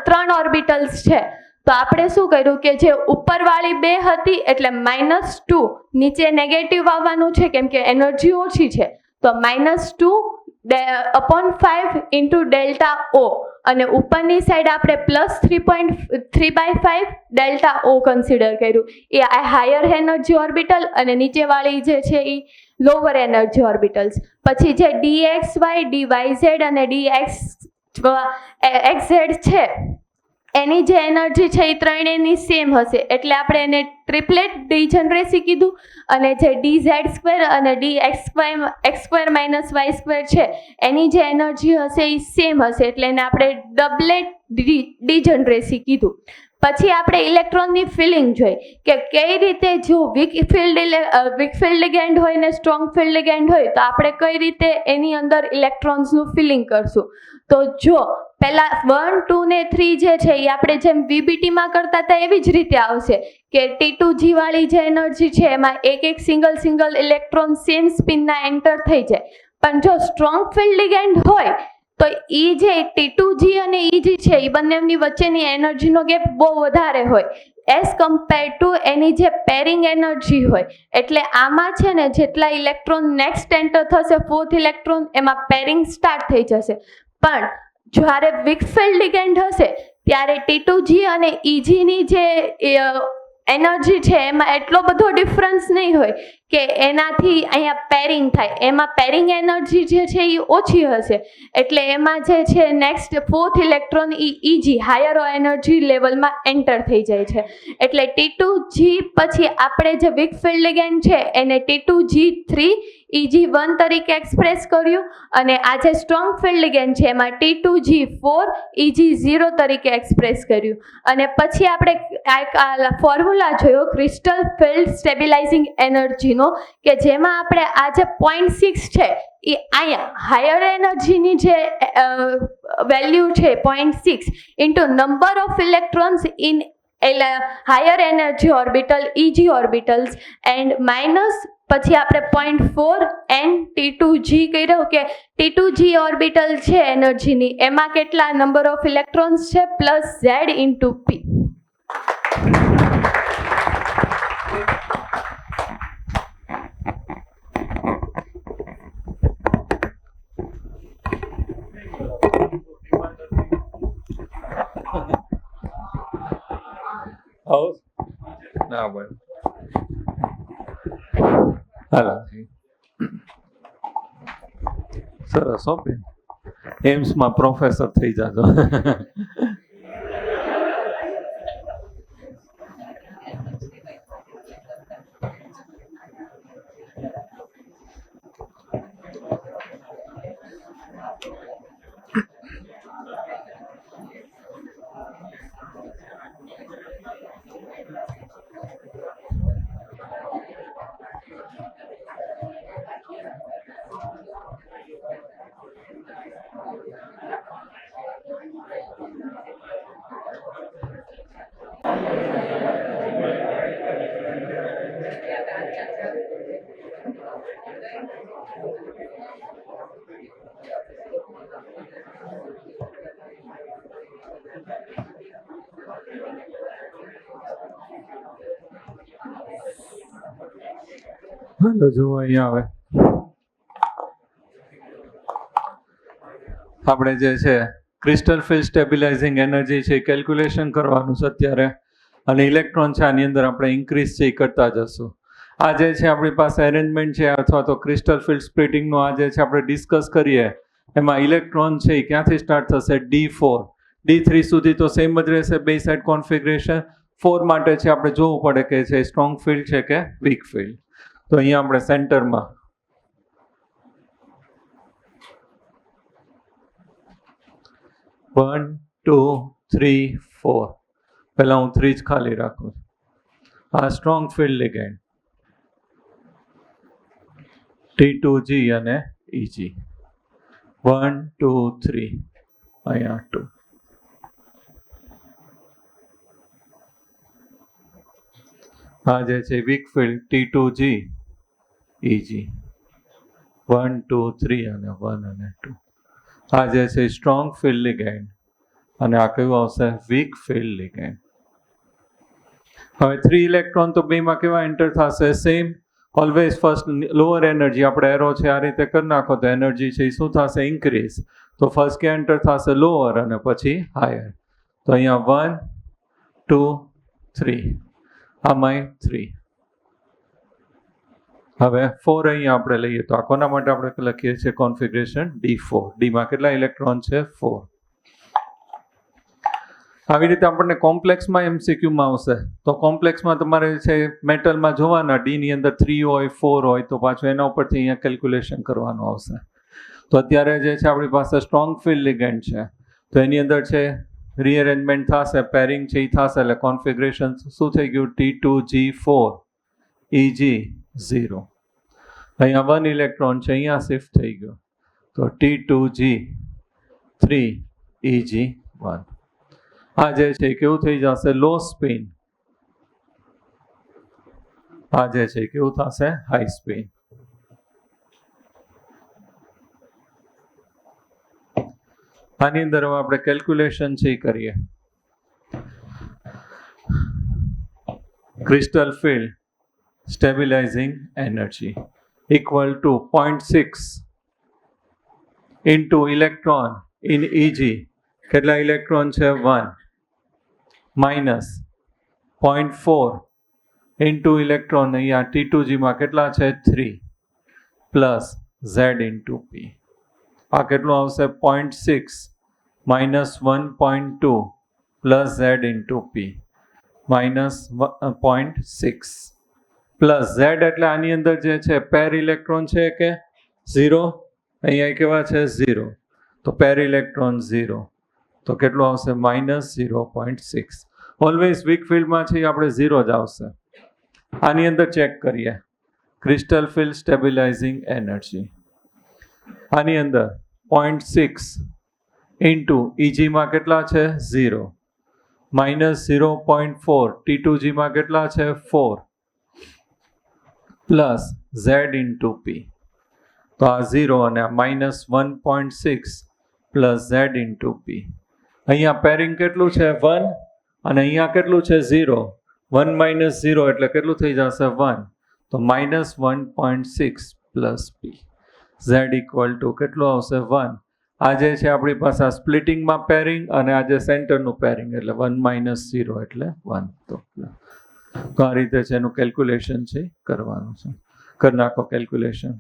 ત્રણ ઓર્બિટલ્સ છે તો આપણે શું કર્યું કે જે ઉપરવાળી બે હતી એટલે -2, નીચે નેગેટિવ આવવાનું છે કેમ કે એનર્જી ઓછી છે તો -2/5 ઇન્ટુ ડેલ્ટા O અને ઉપરની સાઈડ આપણે +3.3/5 ડેલ્ટા O કન્સિડર કર્યું. એ હાયર એનર્જી ઓર્બિટલ અને નીચેવાળી જે છે એ લોવર એનર્જી ઓર્બિટલ્સ. પછી જે dxy dyz અને dxz છે એની જે એનર્જી છે એ ત્રણેયની સેમ હશે એટલે આપણે એને ટ્રિપલેટ ડીજનરેસી કીધું. અને જે dz² અને dx² માઇનસ y² છે એની જે એનર્જી હશે એ સેમ હશે એટલે એને આપણે ડબલેટ ડીજનરેસી કીધું. પછી આપણે ઇલેક્ટ્રોનની ફિલિંગ જોઈ કે કઈ રીતે જો વીક ફિલ્ડ લિગેન્ડ હોય ને સ્ટ્રોંગ ફિલ્ડ લિગેન્ડ હોય તો આપણે કઈ રીતે એની અંદર ઇલેક્ટ્રોન્સનું ફિલિંગ કરશું. તો જો પહેલા 1, 2 ને 3 જે છે એ આપણે જેમ VBTમાં કરતા હતા એવી જ રીતે આવશે કે T2G વાળી જે એનર્જી છે એમાં એક સિંગલ ઇલેક્ટ્રોન સેમ સ્પિનના એન્ટર થઈ જાય. પણ જો સ્ટ્રોંગ ફિલ્ડ લિગેન્ડ હોય તો એ જે T2G અને EG છે એ બંનેની વચ્ચેની એનર્જીનો ગેપ બહુ વધારે હોય એઝ કમ્પેર ટુ એની જે પેરિંગ એનર્જી હોય. એટલે આમાં છે ને જેટલા ઇલેક્ટ્રોન નેક્સ્ટ એન્ટર થશે 4th ઇલેક્ટ્રોન એમાં પેરિંગ સ્ટાર્ટ થઈ જશે. પણ જ્યારે વીક ફિલ્ડ લિગેન્ડ હશે ત્યારે T2G અને EGની જે એનર્જી છે એમાં એટલો બધો ડિફરન્સ નહીં હોય કે એનાથી અહીંયા પેરિંગ થાય. એમાં પેરિંગ એનર્જી જે છે એ ઓછી હશે એટલે એમાં જે છે next 4th electron EG higher energy લેવલમાં એન્ટર થઈ જાય છે. એટલે T2G પછી આપણે જે વીક ફિલ્ડ લિગેન્ડ છે એને T2G3 EG1 તરીકે એક્સપ્રેસ કર્યું અને આ જે સ્ટ્રોંગ ફિલ્ડ લિગેન્ડ છે એમાં T2G4 EG0 તરીકે એક્સપ્રેસ કર્યું. અને પછી આપણે ફોર્મ્યુલા જોયો ક્રિસ્ટલ ફિલ્ડ સ્ટેબિલાઇઝિંગ એનર્જીનો કે જેમાં આપણે આ જે 0.6 છે એ અહીંયા હાયર એનર્જીની જે વેલ્યુ છે 0.6 into number of electrons in higher energy orbital EG orbitals and minus પછી આપણે 0.4 એન T2G કર્યો કે T2G ઓર્બિટલ છે એનર્જીની એમાં કેટલા નંબર ઓફ ઇલેક્ટ્રોન્સ છે પ્લસ Z ઇન્ટુ P. ના બોલ હાલો સરસ હો બેન એમ્સમાં પ્રોફેસર થઈ જાજો. હાલો જુઓ અહીંયા આવે આપણે જે છે ક્રિસ્ટલ ફિલ્ડ સ્ટેબિલાઇઝિંગ એનર્જી છે કેલ્ક્યુલેશન કરવાનું છે અત્યારે અને ઇલેક્ટ્રોન છે આની અંદર આપણે ઇન્ક્રીઝ છે એ કરતા જશું. આ જે છે આપણી પાસે અરેન્જમેન્ટ છે અથવા તો ક્રિસ્ટલ ફિલ્ડ સ્પ્લિટિંગનું આ જે છે આપણે ડિસ્કસ કરીએ એમાં ઇલેક્ટ્રોન છે એ ક્યાંથી સ્ટાર્ટ થશે D4 D3 સુધી તો સેમ જ રહેશે બે સાઇડ કોન્ફિગરેશન. 4 માટે છે આપણે જોવું પડે કે છે સ્ટ્રોંગ ફિલ્ડ છે કે વીક ફિલ્ડ. તો અહીંયા આપણે સેન્ટરમાં 1 2 3 4 પહેલા હું 3 જ ખાલી રાખું. આ સ્ટ્રોંગ ફિલ્ડ લિગેન્ડ T2G અને EG 1 2 3 અહીંયા 2. આ જે છે વીક ફિલ્ડ T2G EG 1 2 3 અને 1 અને 2. આ જે છે સ્ટ્રોંગ ફિલ્ડ લિગેન્ડ અને આ કયું આવશે વીક ફિલ્ડ લિગેન્ડ. હવે 3 ઇલેક્ટ્રોન તો બેમાં કેવા એન્ટર થશે same always first lower energy આપણે એરો છે આ રીતે કરી નાખો તો એનર્જી છે એ શું થશે ઇન્ક્રીઝ. તો ફર્સ્ટ કે એન્ટર થશે લોઅર અને પછી હાયર. તો અહીંયા 1 2 3 આમાંય 3. હવે 4 અહીંયા આપણે લઈએ તો આ કોના માટે આપણે લખીએ છીએ કોન્ફિગરેશન D4. ડીમાં કેટલા ઇલેક્ટ્રોન છે 4. આવી રીતે આપણને કોમ્પ્લેક્સમાં MCQમાં આવશે તો કોમ્પ્લેક્સમાં તમારે છે મેટલમાં જોવાના ડીની અંદર 3 હોય 4 હોય તો પાછું એના ઉપરથી અહીંયા કેલ્ક્યુલેશન કરવાનું આવશે. તો અત્યારે જે છે આપણી પાસે સ્ટ્રોંગ ફિલ્ડ લિગેન્ડ છે તો એની અંદર છે રીઅરેન્જમેન્ટ થશે પેરિંગ છે એ થશે એટલે કોન્ફિગરેશન શું થઈ ગયું T2G4 EG0. અહીંયા 1 ઇલેક્ટ્રોન છે અહીંયા શિફ્ટ થઈ ગયો તો T2G3 EG1. આ જે છે એ કેવું થઈ જશે લો સ્પિન, આ જે છે એ કેવું થશે હાઈ સ્પિન. આની અંદર હવે આપણે કેલ્ક્યુલેશન છે એ કરીએ. Crystal field stabilising energy equal to 0.6 into electron in EG. કેટલા ઇલેક્ટ્રોન છે 1 માઇનસ 0.4 into ઇલેક્ટ્રોન અહીંયા T2G માં કેટલા છે 3 પ્લસ Z into P. આ કેટલું આવશે 0.6 minus 1.2 plus Z into P minus 0.6 plus Z એટલે આની અંદર જે છે પેર ઇલેક્ટ્રોન છે કે 0, અહીંયા કેવા છે 0, તો પેર ઇલેક્ટ્રોન 0, તો કેટલું આવશે માઇનસ 0.6. ઓલવેઝ વીક ફિલ્ડમાં છે આપણે 0 જ આવશે. આની અંદર ચેક કરીએ ક્રિસ્ટલ ફિલ્ડ સ્ટેબિલાઇઝિંગ એનર્જી. આની અંદર 0.6 ઇન્ટુ ઇજીમાં કેટલા છે 0 માઇનસ 0.4 T2Gમાં કેટલા છે 4 પ્લસ Z ઇન્ટુ P. તો આ 0 અને આ minus 1.6 plus Z into P. અહીંયા પેરિંગ કેટલું છે 1 અને અહીંયા કેટલું છે 0. 1 માઇનસ 0 એટલે કેટલું થઈ જશે 1, તો minus 1.6 plus P. Z equal to કેટલું આવશે 1. આ જે છે આપણી પાસે આ સ્પ્લિટિંગમાં પેરિંગ અને આ જે સેન્ટરનું પેરિંગ એટલે 1 માઇનસ 0 એટલે 1. તો આ રીતે છે એનું કેલ્ક્યુલેશન છે કરવાનું છે. કરી નાખો કેલ્ક્યુલેશન.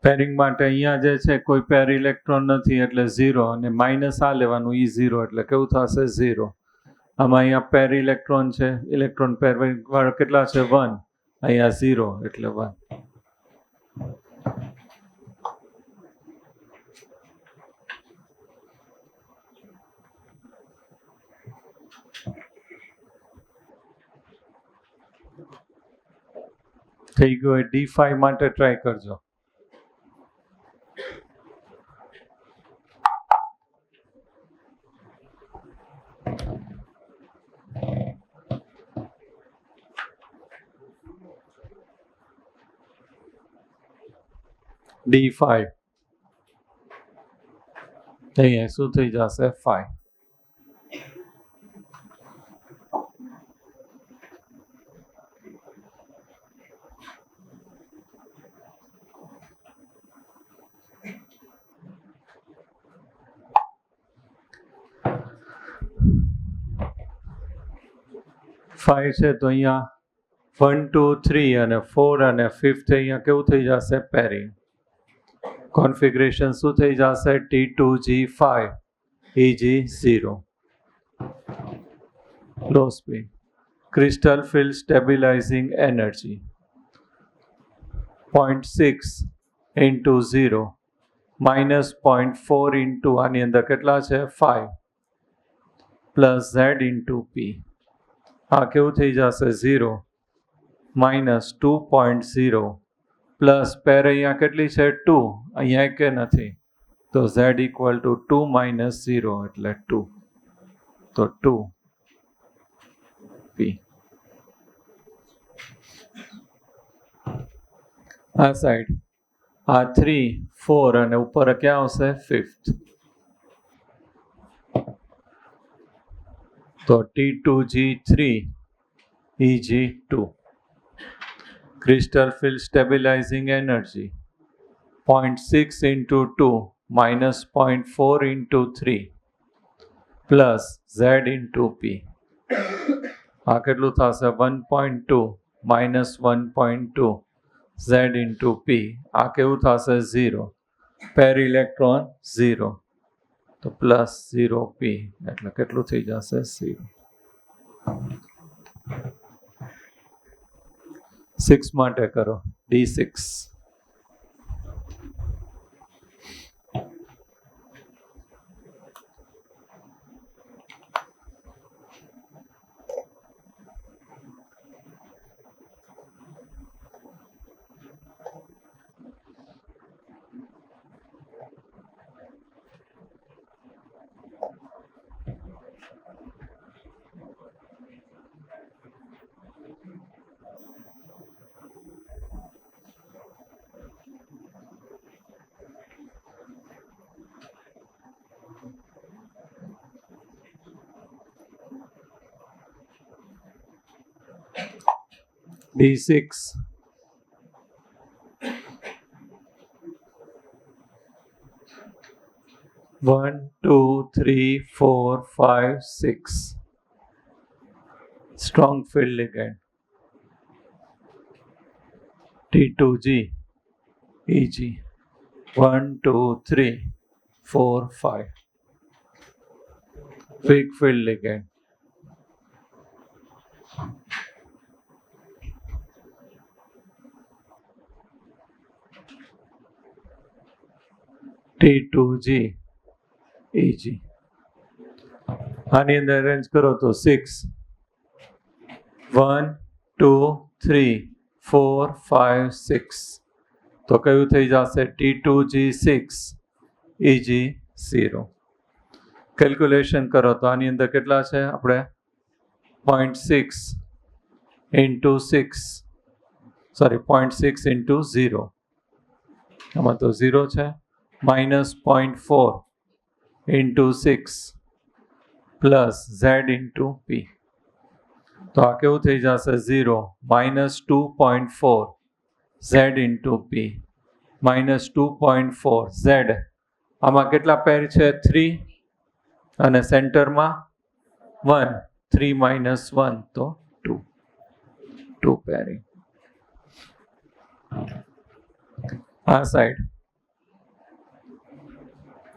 પેરિંગ માટે અહીંયા જે છે કોઈ પેર ઇલેક્ટ્રોન નથી એટલે 0 અને માઇનસ આ લેવાનું E0 એટલે કેવું થશે 0. આમાં અહીંયા પેર ઇલેક્ટ્રોન છે, ઇલેક્ટ્રોન પેર વાળા કેટલા છે 1, અહીંયા 0 એટલે 1. થઈ ગયું. D5 માટે ટ્રાય કરજો. D5 અહીંયા શું થઈ જશે 5. છે તો અહીંયા 1 2 3 અને 4 અને 5th અહીંયા કેવું થઈ જશે પેરિંગ. કોન્ફિગરેશન શું થઈ જશે T2G5 EG0. Low spin. Crystal field stabilising energy 0.6 into 0 minus 0.4 into આની અંદર કેટલા છે 5 પ્લસ Z ઇન્ટુ P. આ કેવું થઈ જશે 0 માઇનસ 2.0 પ્લસ પેર અહીંયા કેટલી છે 2, અહીંયા કે નથી, તો Z ઇક્વલ ટુ 2 માઇનસ 0 એટલે 2, તો 2 P. આ સાઈડ આ 3 4 અને ઉપર ક્યાં આવશે 5th, તો T2G3 EG2. crystal field stabilizing energy 0.6 into 2 minus 0.4 into 3 plus Z into P. આ કેટલું થશે 1.2 minus 1.2 Z into P. આ કેવું થશે 0. પેર ઇલેક્ટ્રોન 0. તો પ્લસ 0 P એટલે કેટલું થઈ જશે 0. 6 માટે કરો D6. D6. One, two, three, four, five, 6. Strong field ligand. T2G, EG. 1, 2, 3, 4, 5. Weak field ligand. T2G, EG. આની અંદર અરેન્જ કરો તો 6. 1, 2, 3, 4, 5, 6. તો કયું થઈ જશે T2G6, EG0. કેલ્ક્યુલેશન કરો તો આની અંદર કેટલા છે આપણે 0.6 into 6 સોરી 0.6 into 0 આમાં તો 0 છે minus 0.4 into 6 plus Z into P. તો આ કેવું થઈ જશે 0 minus 2.4 Z into P minus 2.4 Z. આમાં કેટલા પેર છે 3 અને સેન્ટરમાં 1. 3 minus 1 તો 2 પેરિંગ. આ side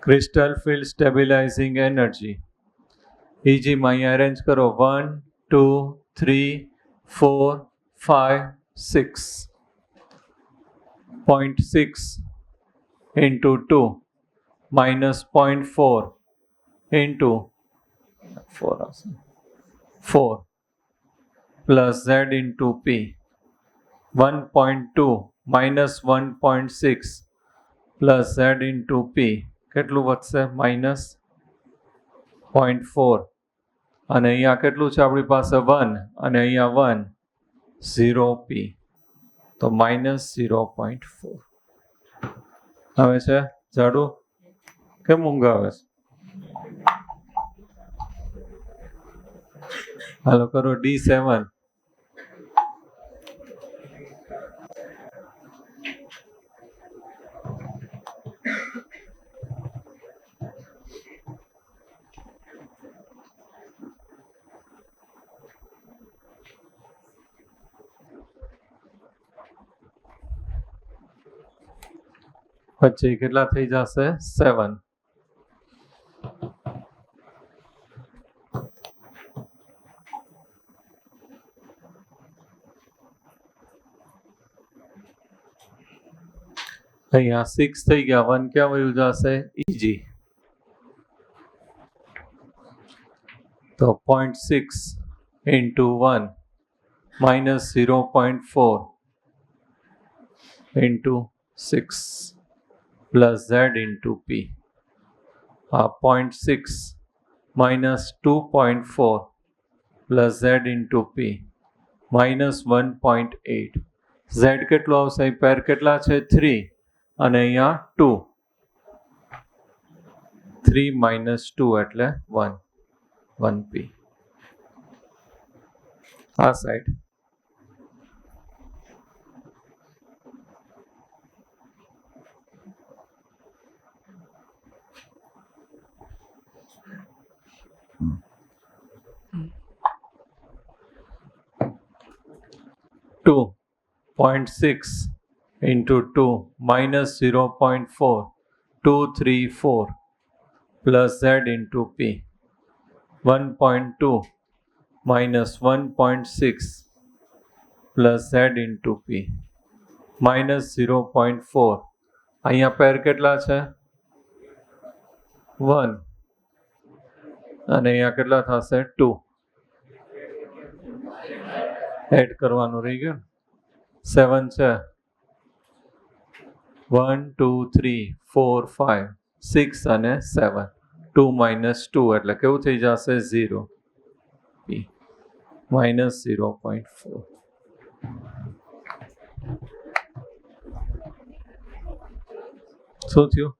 crystal field stabilizing energy EG માં અહીંયા અરેન્જ કરો 1, 2, 3, 4, 5, 6. 0.6 into 2 minus 0.4 into 4 plus Z into P. 1.2 minus 1.6 plus Z into P. કેટલું વધશે માઇનસ 0.4 અને અહીંયા કેટલું છે આપણી પાસે 1 અને અહીંયા 1 0 P તો માઇનસ 0.4 આવે છે જાડું કેમ ઊંઘ આવે છે હાલો કરો D7. પછી કેટલા થઈ જશે 7. અહીંયા 6 થઈ ગયા 1 ક્યાં વયું જશે EG તો 0.6 into 1 minus 0.4 into 6 plus Z into P. 0.6 minus 2.4 plus Z into P minus 1.8. Z કેટલો આવશે પેર કેટલા છે 3 અને અહીંયા 2. 3 minus 2 એટલે 1 P. આ side 0.6 into 2 minus 0.4234 plus z into p. 1.2 minus 1.6 plus z into p minus 0.4. અહીંયા પેર કેટલા છે? 1 અને અહીંયા કેટલા થશે? 2. એડ કરવાનું રહી ગયું. 7 છે. 1 2 3 4 5 6 અને 7. 2 minus 2 એટલે કેવું થઈ જશે? 0 p minus 0.4. શું થયું?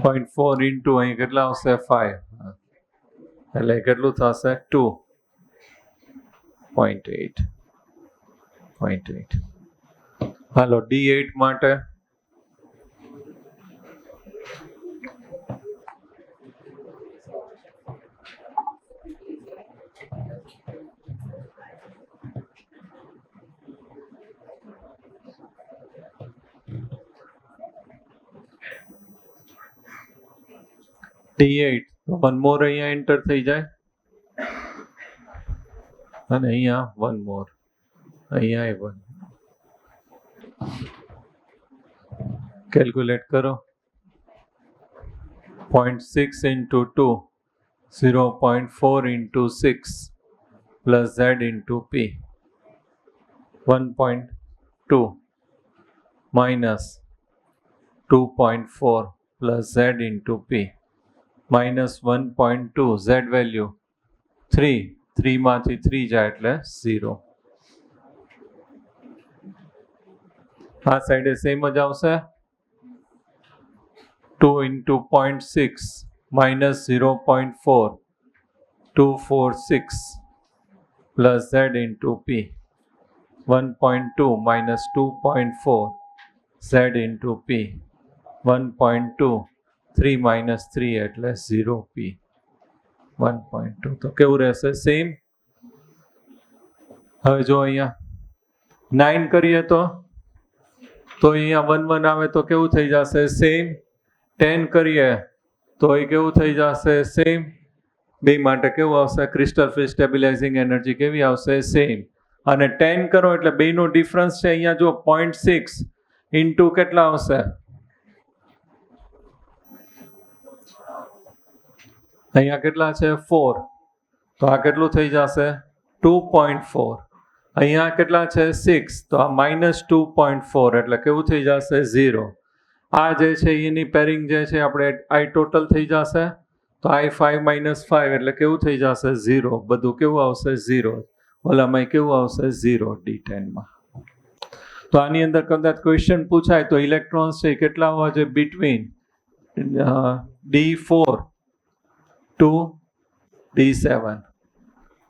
0.4 into અહીં કેટલા આવશે? 5 એટલે કેટલું થશે? 2.8. હાલો D8 માટે D8 તો 1 more અહીંયા એન્ટર થઈ જાય અને અહીંયા 1 more અહીંયા 1. કેલ્ક્યુલેટ કરો. 0.6 into 2 0.4 into 6 plus z into p. 1.2 minus 2.4 plus z into p minus 1.2 z value 3 માંથી 3 જાય એટલે 0. આ સાઈડે સેમ જ આવશે. 2 into 0.6 minus 0.4 246 plus z into p. 1.2 minus 2.4 z into p. 1.2 3 minus 3 એટલે 0 p. 1.2 તો કેવું રહેશે? સેમ. હવે જો અહીંયા 9 કરીએ તો અહીંયા 1 1 આવે તો કેવું થઈ જશે? સેમ. 10 કરીએ તો એ કેવું થઈ જશે? સેમ. બે માટે કેવું આવશે? ક્રિસ્ટલ ફિલ્ડ સ્ટેબિલાઇઝિંગ એનર્જી કેવી આવશે? સેમ. અને 10 કરો એટલે બેનો ડિફરન્સ છે અહીંયા જો 0.6 ઇન્ટુ કેટલા આવશે? અહીંયા કેટલા છે? 4. તો આ કેટલું થઈ જશે? 2.4. અહીંયા કેટલા છે? 6. તો આ માઇનસ 2.4 એટલે કેવું થઈ જશે? 0. આ જે છે એની પેરિંગ જે છે આપણે આઈ ટોટલ થઈ જશે. તો I5 minus 5 એટલે કેવું થઈ જશે? 0. બધું કેવું આવશે? 0. ઓલામાં કેવું આવશે? 0 D10માં. તો આની અંદર કદાચ ક્વેશ્ચન પૂછાય તો ઇલેક્ટ્રોન્સ છે કેટલા હોવા જોઈએ? Between D4 to D7.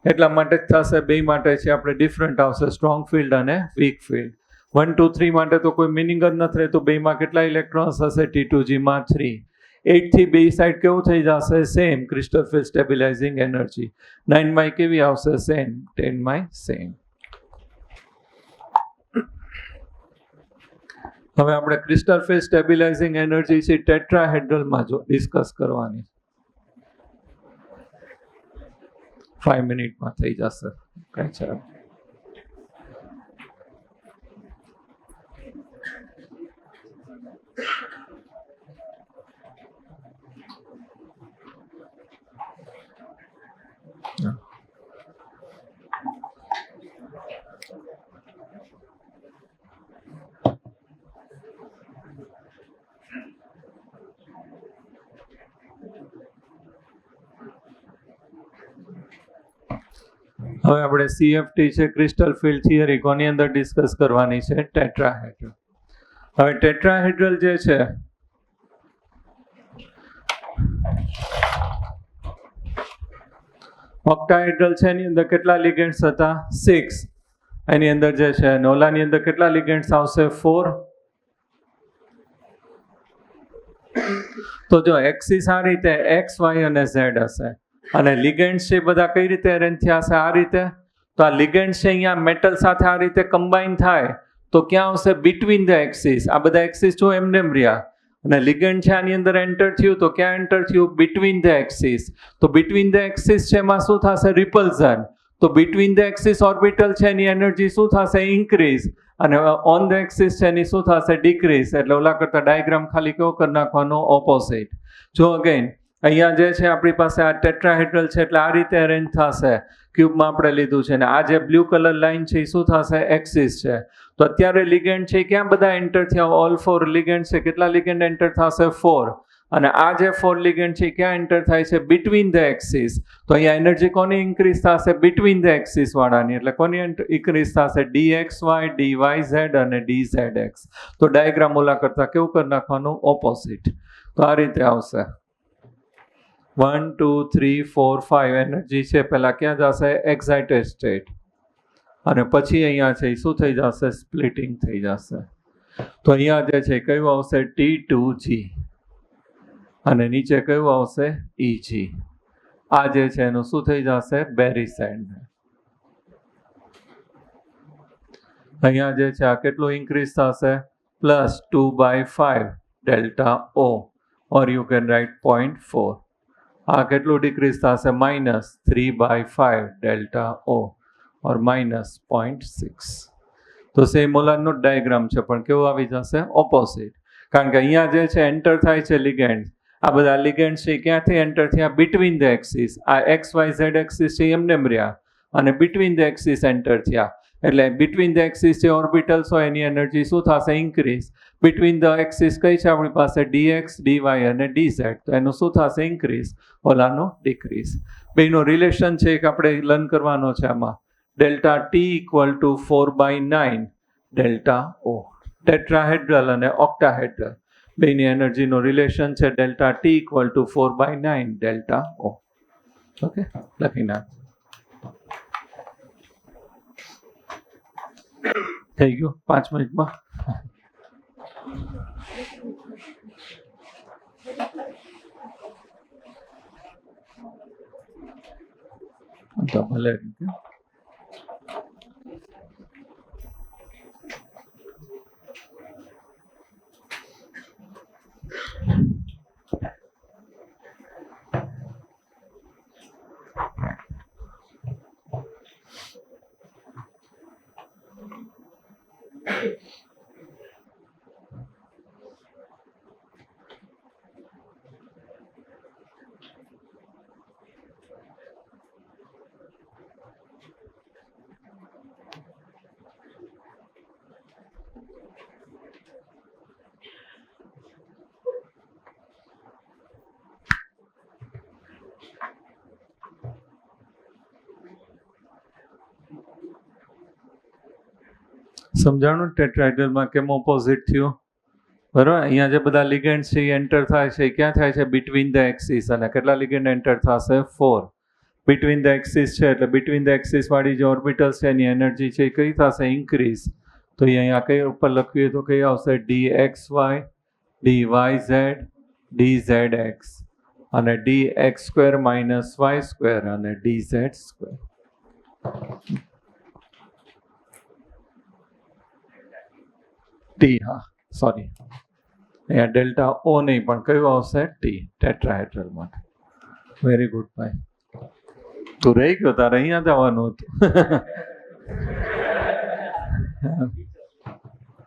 એટલા માટે જ થશે. બે માટે છે આપણે ડિફરન્ટ આવશે, સ્ટ્રોંગ ફિલ્ડ અને વીક ફિલ્ડ. 1 2 3 માટે તો કોઈ મિનિંગ જ નથી રહેતું. બેમાં કેટલા ઇલેક્ટ્રોન્સ હશે? T2Gમાં 3. 8 થી બે સાઈડ કેવું થઈ જશે? Same. Crystal field stabilising energy 9 માં કેવી આવશે? સેમ. 10 માં સેમ. હવે આપણે ક્રિસ્ટલ ફિલ્ડ સ્ટેબિલાઇઝિંગ એનર્જી છે ટેટ્રાહેડ્રલમાં જો ડિસ્કસ કરવાની. 5 મિનિટમાં થઈ જશે. કઈ છે? હવે આપણે CFT છે ક્રિસ્ટલ ફિલ્ડ થિયરી કોની અંદર ડિસ્કસ કરવાની છે? ટેટ્રાહેડ્રલ. હવે ટેટ્રાહેડ્રલ જે છે ઓક્ટાહેડ્રલ છે એની અંદર કેટલા લિગેન્ડ્સ હતા? 6. એની અંદર જે છે નોલાની અંદર કેટલા લિગેન્ડ્સ આવશે? 4. તો જો એક્સિસ આ રીતે X Y અને Z હશે અને લિગેન્ડ્સ છે એ બધા કઈ રીતે અરેન્જ થયા છે? આ રીતે. તો આ લિગેન્ડ્સ છે અહીંયા મેટલ સાથે આ રીતે કમ્બાઈન થાય તો ક્યાં આવશે? Between the axis. આ બધા એક્સિસ જો એમને એમ રહ્યા અને લિગેન્ડ છે આની અંદર એન્ટર થયું તો ક્યાં એન્ટર થયું? Between the axis. તો બિટવીન ધ એક્સિસ છે એમાં શું થશે? રિપલ્ઝન. તો બિટવીન ધ એક્સિસ ઓર્બિટલ છે એની એનર્જી શું થશે? ઇન્ક્રીઝ. અને ઓન ધ એક્સિસ છે એની શું થશે? ડિક્રીઝ. એટલે ઓલા કરતા ડાયાગ્રામ ખાલી કેવો કરી નાખવાનો? ઓપોઝિટ. જો અગેન અહીંયા જે છે આપણી પાસે આ ટેટ્રાહેડ્રલ છે એટલે આ રીતે અરેન્જ થશે. ક્યુબમાં આપણે લીધું છે ને આ જે બ્લુ કલર લાઈન છે એ શું થશે? એક્સિસ છે. તો અત્યારે લિગેન્ડ છે ક્યાં બધા એન્ટર થયા? ઓલ 4 લિગેન્ડ છે. કેટલા લિગેન્ડ એન્ટર થશે? 4. અને આ જે 4 લિગેન્ડ છે ક્યાં એન્ટર થાય છે? Between the axis. તો અહીંયા એનર્જી કોની ઇન્ક્રીઝ થશે? બિટવીન ધ એક્સિસ વાળાની. એટલે કોની ઇન્ક્રીઝ થશે? dxy dyz અને dzx. તો ડાયાગ્રામ ઓલા કરતા કેવું કરી નાખવાનું? ઓપોઝિટ. તો આ રીતે આવશે. 1 2 3 4 5 એનર્જી છે પહેલા ક્યાં જશે? Excited state. અને પછી અહીંયા છે શું થઈ જશે? સ્પ્લિટિંગ થઈ જશે. તો અહીંયા જે છે કયું આવશે? T2g. અને નીચે કયું આવશે? Eg. આ જે છે એનું શું થઈ જશે? બેરી સેન્ડ. અહીંયા જે છે આ કેટલું ઇન્ક્રીઝ થશે? +2/5 delta O, or you can write 0.4. આ કેટલું ડિક્રીઝ થશે? -3/5 ડેલ્ટા O, or -0.6. તો સેમ ઓલાનો ડાયાગ્રામ છે પણ કેવું આવી જશે? ઓપોઝિટ. કારણ કે અહીંયા જે છે એન્ટર થાય છે લિગેન્ડ. આ બધા લિગેન્ડ છે ક્યાંથી એન્ટર થયા? Between the axis. આ XYZ એક્સિસ છે એમને એમ રહ્યા અને બિટવીન ધ એક્સિસ એન્ટર થયા. એટલે બિટવીન ધ એક્સિસ જે ઓર્બિટલ્સ હોય એની એનર્જી શું થશે? ઇન્ક્રીઝ. બિટવીન ધ એક્સિસ કઈ છે આપણી પાસે? dx dy અને dz. તો એનું શું થશે? ઇન્ક્રીઝ. ઓલાનું ડિક્રીઝ. બેનો રિલેશન છે એક આપણે લર્ન કરવાનો છે આમાં. Delta T = 4/9 delta O. Tetrahedral અને ઓક્ટાહેડ્રલ બેની એનર્જીનો રિલેશન છે delta T = 4/9 delta O. Okay, લખી નાખ. થઈ ગયું 5 મિનિટમાં. તો ભલે સમજાણું ટેટ્રાહેડ્રલમાં કેમ ઓપોઝિટ થયું? બરાબર. અહીંયા જે બધા લિગેન્ડ છે એ એન્ટર થાય છે ક્યાં થાય છે? Between the axis. અને કેટલા લિગેન્ડ એન્ટર થશે? 4. બિટવીન ધ એક્સિસ છે એટલે બિટવીન ધ એક્સિસ વાળી જે ઓર્બિટલ છે એની એનર્જી છે એ કઈ થશે? ઇન્ક્રીઝ. તો અહીંયા કઈ ઉપર લખીએ તો કઈ આવશે? dxy dyz dzx અને dx² - y² અને dz². T, હા સોરી, અહીંયા ડેલ્ટા O નહીં પણ કયું આવશે? T, ટેટ્રાહેડ્રલ માટે. વેરી ગુડ ભાઈ. તું રહી ગયો, તારે અહીંયા જવાનું હતું.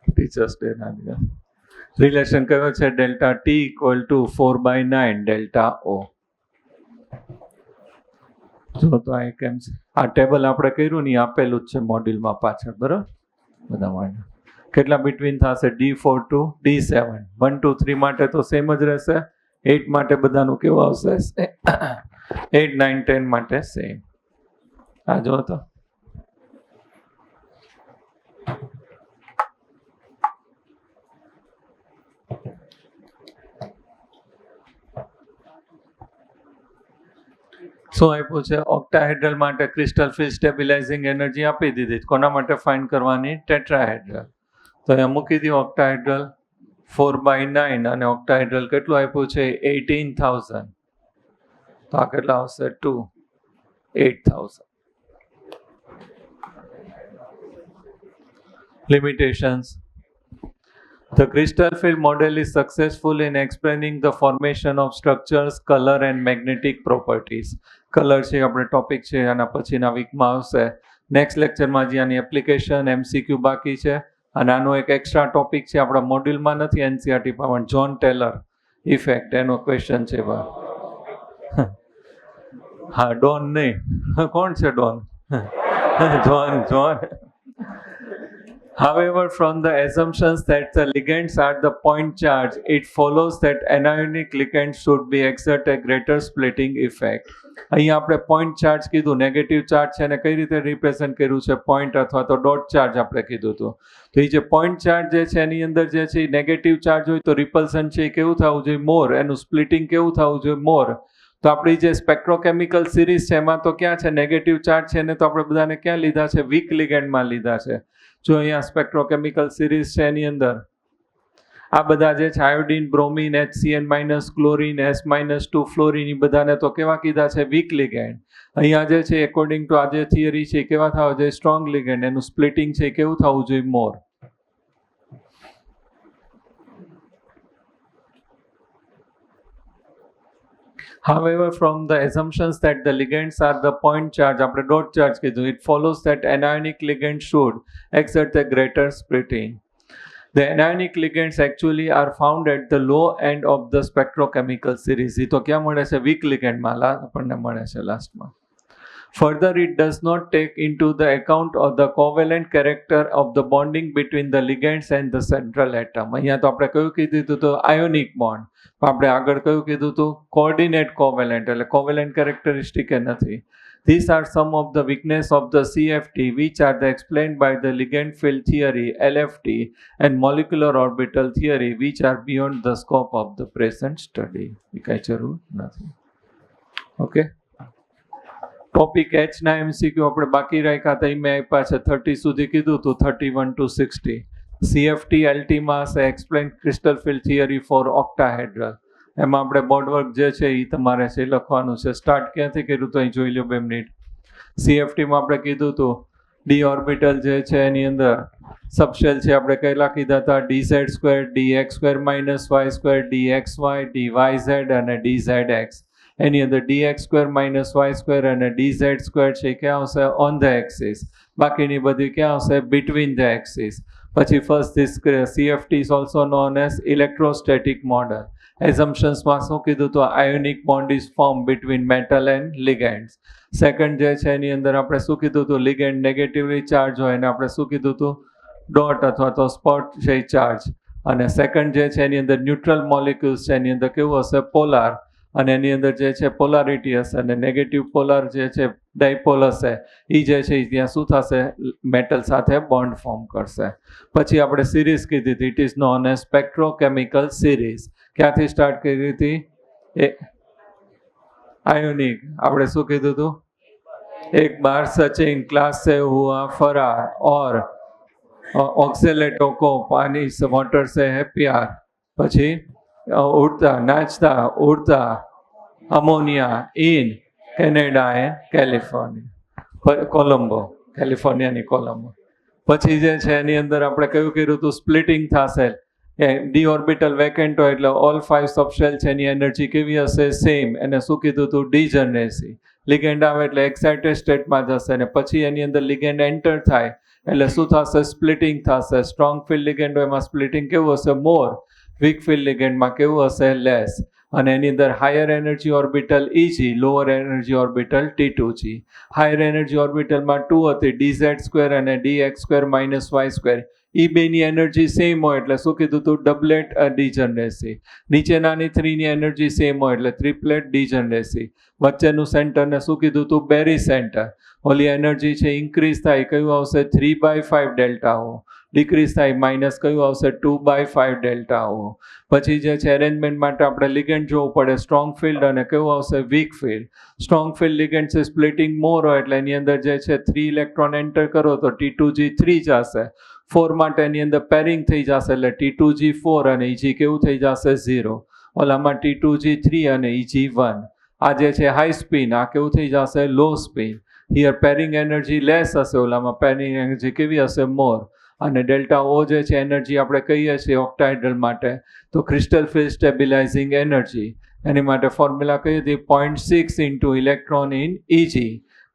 ટીચર્સ ડે ના દિવસ. રિલેશન કયો છે? Delta T = 4/9 delta O. જો તો આ કેમ છે? આ ટેબલ આપણે કર્યું ને આપેલું જ છે મોડ્યુલમાં પાછળ, બરાબર? બધા માટે કેટલા બિટવીન થશે? D4 to D7. 1 2 3 માટે તો સેમ જ રહેશે. 8 માટે બધાનું કેવું આવશે? 8 9 10 માટે સેમ. આ જો તો શું આપ્યું છે? ઓક્ટાહેડ્રલ માટે ક્રિસ્ટલ ફિલ્ડ સ્ટેબિલાઇઝિંગ એનર્જી આપી દીધી. કોના માટે ફાઇન્ડ કરવાની? ટેટ્રાહેડ્રલ. તો અહીંયા મૂકી દો ઓક્ટાહેડ્રલ 4/9 અને ઓક્ટાહેડ્રલ કેટલું આપ્યું છે? 18,000. તો તો આ કેટલા આવશે 2 8000. Limitations. The crystal field model is successful in explaining the formation of structures, color and magnetic properties. Color છે આપણે ટોપિક છે આના પછીના વીકમાં આવશે. નેક્સ્ટ લેક્ચરમાં જે આની એપ્લિકેશન MCQ બાકી છે અને આનો એક એક્સ્ટ્રા ટોપિક છે આપણા મોડ્યુલમાં નથી NCERT પણ જ્હોન ટેલર ઇફેક્ટ એનો ક્વેશ્ચન છે હા ડોન નહીં કોણ છે Don John. However, from the assumptions that the ligands are the point charge, it follows that anionic ligands should be exert a greater splitting effect. અહીંયા આપણે point charge કીધું, negative charge છે એને કઈ રીતે રિપ્રેઝન્ટ કર્યું છે, પોઈન્ટ અથવા તો ડોટ ચાર્જ આપણે કીધું હતું. તો એ જે પોઈન્ટ ચાર્જ જે છે એની અંદર જે છે એ નેગેટિવ ચાર્જ હોય તો રિપલ્સન છે એ કેવું થવું જોઈએ મોર, એનું સ્પ્લિટિંગ કેવું થવું જોઈએ મોર. તો આપણી જે સ્પેક્ટ્રોકેમિકલ સિરીઝ છે એમાં તો ક્યાં છે નેગેટિવ ચાર્જ છે એને તો આપણે બધાને ક્યાં લીધા છે, વીક લિગેન્ડમાં લીધા છે. જો અહીંયા સ્પેક્ટ્રોકેમિકલ સિરીઝ છે એની અંદર આ બધા જે છે iodine, bromine, HCN- chlorine, S-2 fluorine એ બધાને તો કેવા કીધા છે વીક લિગેન્ડ. અહીંયા જે છે એકોર્ડિંગ ટુ આ જે થિયરી છે કેવા થવા જોઈએ સ્ટ્રોંગ લિગેન્ડ, એનું સ્પ્લિટિંગ છે કેવું થવું જોઈએ મોર. However, from the assumptions that the ligands are the point charge, આપણે dot charge કીધું, it follows that anionic ligands should exert a greater splitting. The anionic ligands actually are found at the low end of the spectrochemical series. એ તો ક્યાં મળે છે weak ligandમાં આપણને મળે છે લાસ્ટમાં. Further, it does not take into the account of the covalent character of the bonding between the ligands and the central atom. અહીંયા તો આપણે કયું કીધું હતું તો ionic bond. આપણે આગળ કયું કીધું હતું coordinate covalent, એટલે covalent characteristic એ નથી. These are some of the weakness of the CFT which are explained by the ligand field theory, LFT and molecular orbital theory which are beyond the scope of the present study. એ કઈ જરૂર નથી. Okay. Topic H ના MCQ આપણે બાકી રાખ્યા હતા, મેં આપ્યા છે 30 સુધી કીધું હતું, 31 to 60. CFT LT માં છે explain crystal field theory for octahedral. એમાં આપણે બોર્ડ વર્ક જે છે એ તમારે છે લખવાનું છે. સ્ટાર્ટ ક્યાંથી કર્યું તો અહીં જોઈ લો 2 મિનિટ. CFT માં આપણે કીધું હતું ડી ઓર્બિટલ જે છે એની અંદર સબશેલ છે આપણે કયેલા કીધા હતા dz2, dx2 - y2, dxy, dyz અને dzx. એની અંદર dx2 - y2 અને dz2 છે ક્યાં આવશે ઓન ધ એક્સિસ, બાકીની બધી ક્યાં આવશે બિટવીન ધ એક્સિસ. પછી first this CFT is also known as electrostatic model. એઝમ્પશન્સમાં શું કીધું તો ionic bond is form between metal and ligands. Second જે છે એની અંદર આપણે શું કીધું હતું લિગેન્ડ નેગેટિવલી ચાર્જ હોય અને આપણે શું કીધું હતું ડોટ અથવા તો સ્પોટ છે ચાર્જ. અને સેકન્ડ જે છે એની અંદર ન્યુટ્રલ મોલિક્યુલ્સ છે એની અંદર કેવું હશે પોલાર, અને એની અંદર જે છે પોલારિટી હશે અને નેગેટિવ પોલાર જે છે ડાયપોલ હશે એ જે છે ત્યાં શું થશે મેટલ સાથે બોન્ડ ફોર્મ કરશે. પછી આપણે સિરીઝ કીધી હતી, it is known as spectrochemical series. ક્યાંથી સ્ટાર્ટ કરી હતી એ આયોનિક. આપણે શું કીધું હતું એક બાર સચિન ક્લાસ से हुआ फरार और ऑक्सेलेटो को पानी से वाटर से है प्यार. પછી ઉડતા નાચતા ઉડતા ammonia in Canada and California, Colombo, કેલિફોર્નિયાની કોલંબો. પછી જે છે એની અંદર આપણે કયું કર્યું હતું સ્પ્લિટિંગ થશે, ડી ઓર્બિટલ વેકેન્ટ હોય એટલે ઓલ 5 સબશેલ છે એની એનર્જી કેવી હશે સેમ. એને શું કીધું હતું ડીજનરેસી. લિગેન્ડ આવે એટલે એક્સાઇટેડ સ્ટેટમાં જશે અને પછી એની અંદર લિગેન્ડ એન્ટર થાય એટલે શું થશે સ્પ્લિટિંગ થશે. સ્ટ્રોંગ ફિલ્ડ લિગેન્ડ હોય એમાં સ્પ્લિટિંગ કેવું હશે મોર, વીક ફિલ્ડ લિગેન્ડમાં કેવું હશે લેસ. અને એની અંદર higher energy orbital EG, lower energy orbital T2G. Higher energy ઓર્બિટલમાં 2 હતી dz2 અને dx2 - y2. એ બેની એનર્જી સેમ હોય એટલે શું કીધું હતું ડબલેટ ડીજનરેસી. નીચેનાની 3 ની એનર્જી સેમ હોય એટલે ટ્રિપલેટ ડીજનરેસી. વચ્ચેનું સેન્ટરને શું કીધું હતું બેરી સેન્ટર. ઓલી એનર્જી છે ઇન્ક્રીઝ થાય કયું આવશે 3/5 ડેલ્ટા O, ડિક્રીઝ થાય માઇનસ કયું આવશે 2/5 ડેલ્ટા O. પછી જે છે એરેન્જમેન્ટ માટે આપણે લિગેન્ડ જોવું પડે સ્ટ્રોંગ ફિલ્ડ અને કેવું આવશે weak field. Strong field ligand છે સ્પ્લિટિંગ મોર હોય એટલે એની અંદર જે છે 3 ઇલેક્ટ્રોન એન્ટર કરો તો T2G 3 જશે. 4 માટે એની અંદર પેરિંગ થઈ જશે એટલે T2G 4 અને EG કેવું થઈ જશે 0. ઓલામાં T2G 3 અને EG 1. આ જે છે હાઈ સ્પિન, આ કેવું થઈ જશે low spin. Here pairing energy less હશે, ઓલામાં પેરિંગ એનર્જી કેવી હશે મોર. અને ડેલ્ટા ઓ જે છે એનર્જી આપણે કહીએ છીએ ઓક્ટાહેડ્રલ માટે તો ક્રિસ્ટલ ફિલ્ડ સ્ટેબિલાઇઝિંગ એનર્જી. એની માટે ફોર્મ્યુલા કઈ હતી 0.6 into electron in EG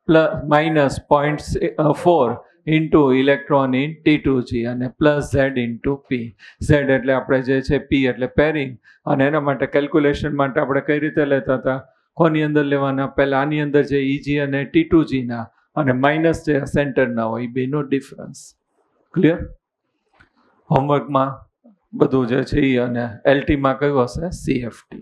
plus minus 0.4 into electron in T2G અને પ્લસ ઝેડ ઇન્ટુ પી. ઝેડ એટલે આપણે જે છે પી એટલે પેરિંગ. અને એના માટે કેલ્ક્યુલેશન માટે આપણે કઈ રીતે લેતા હતા, કોની અંદર લેવાના, પહેલાં આની અંદર જે ઇજી અને T2G ના અને માઇનસ જે સેન્ટરના હોય એ બેનો ડિફરન્સ. ક્લિયર? હોમવર્કમાં બધું જે છે એ અને એલટીમાં કયું હશે CFT.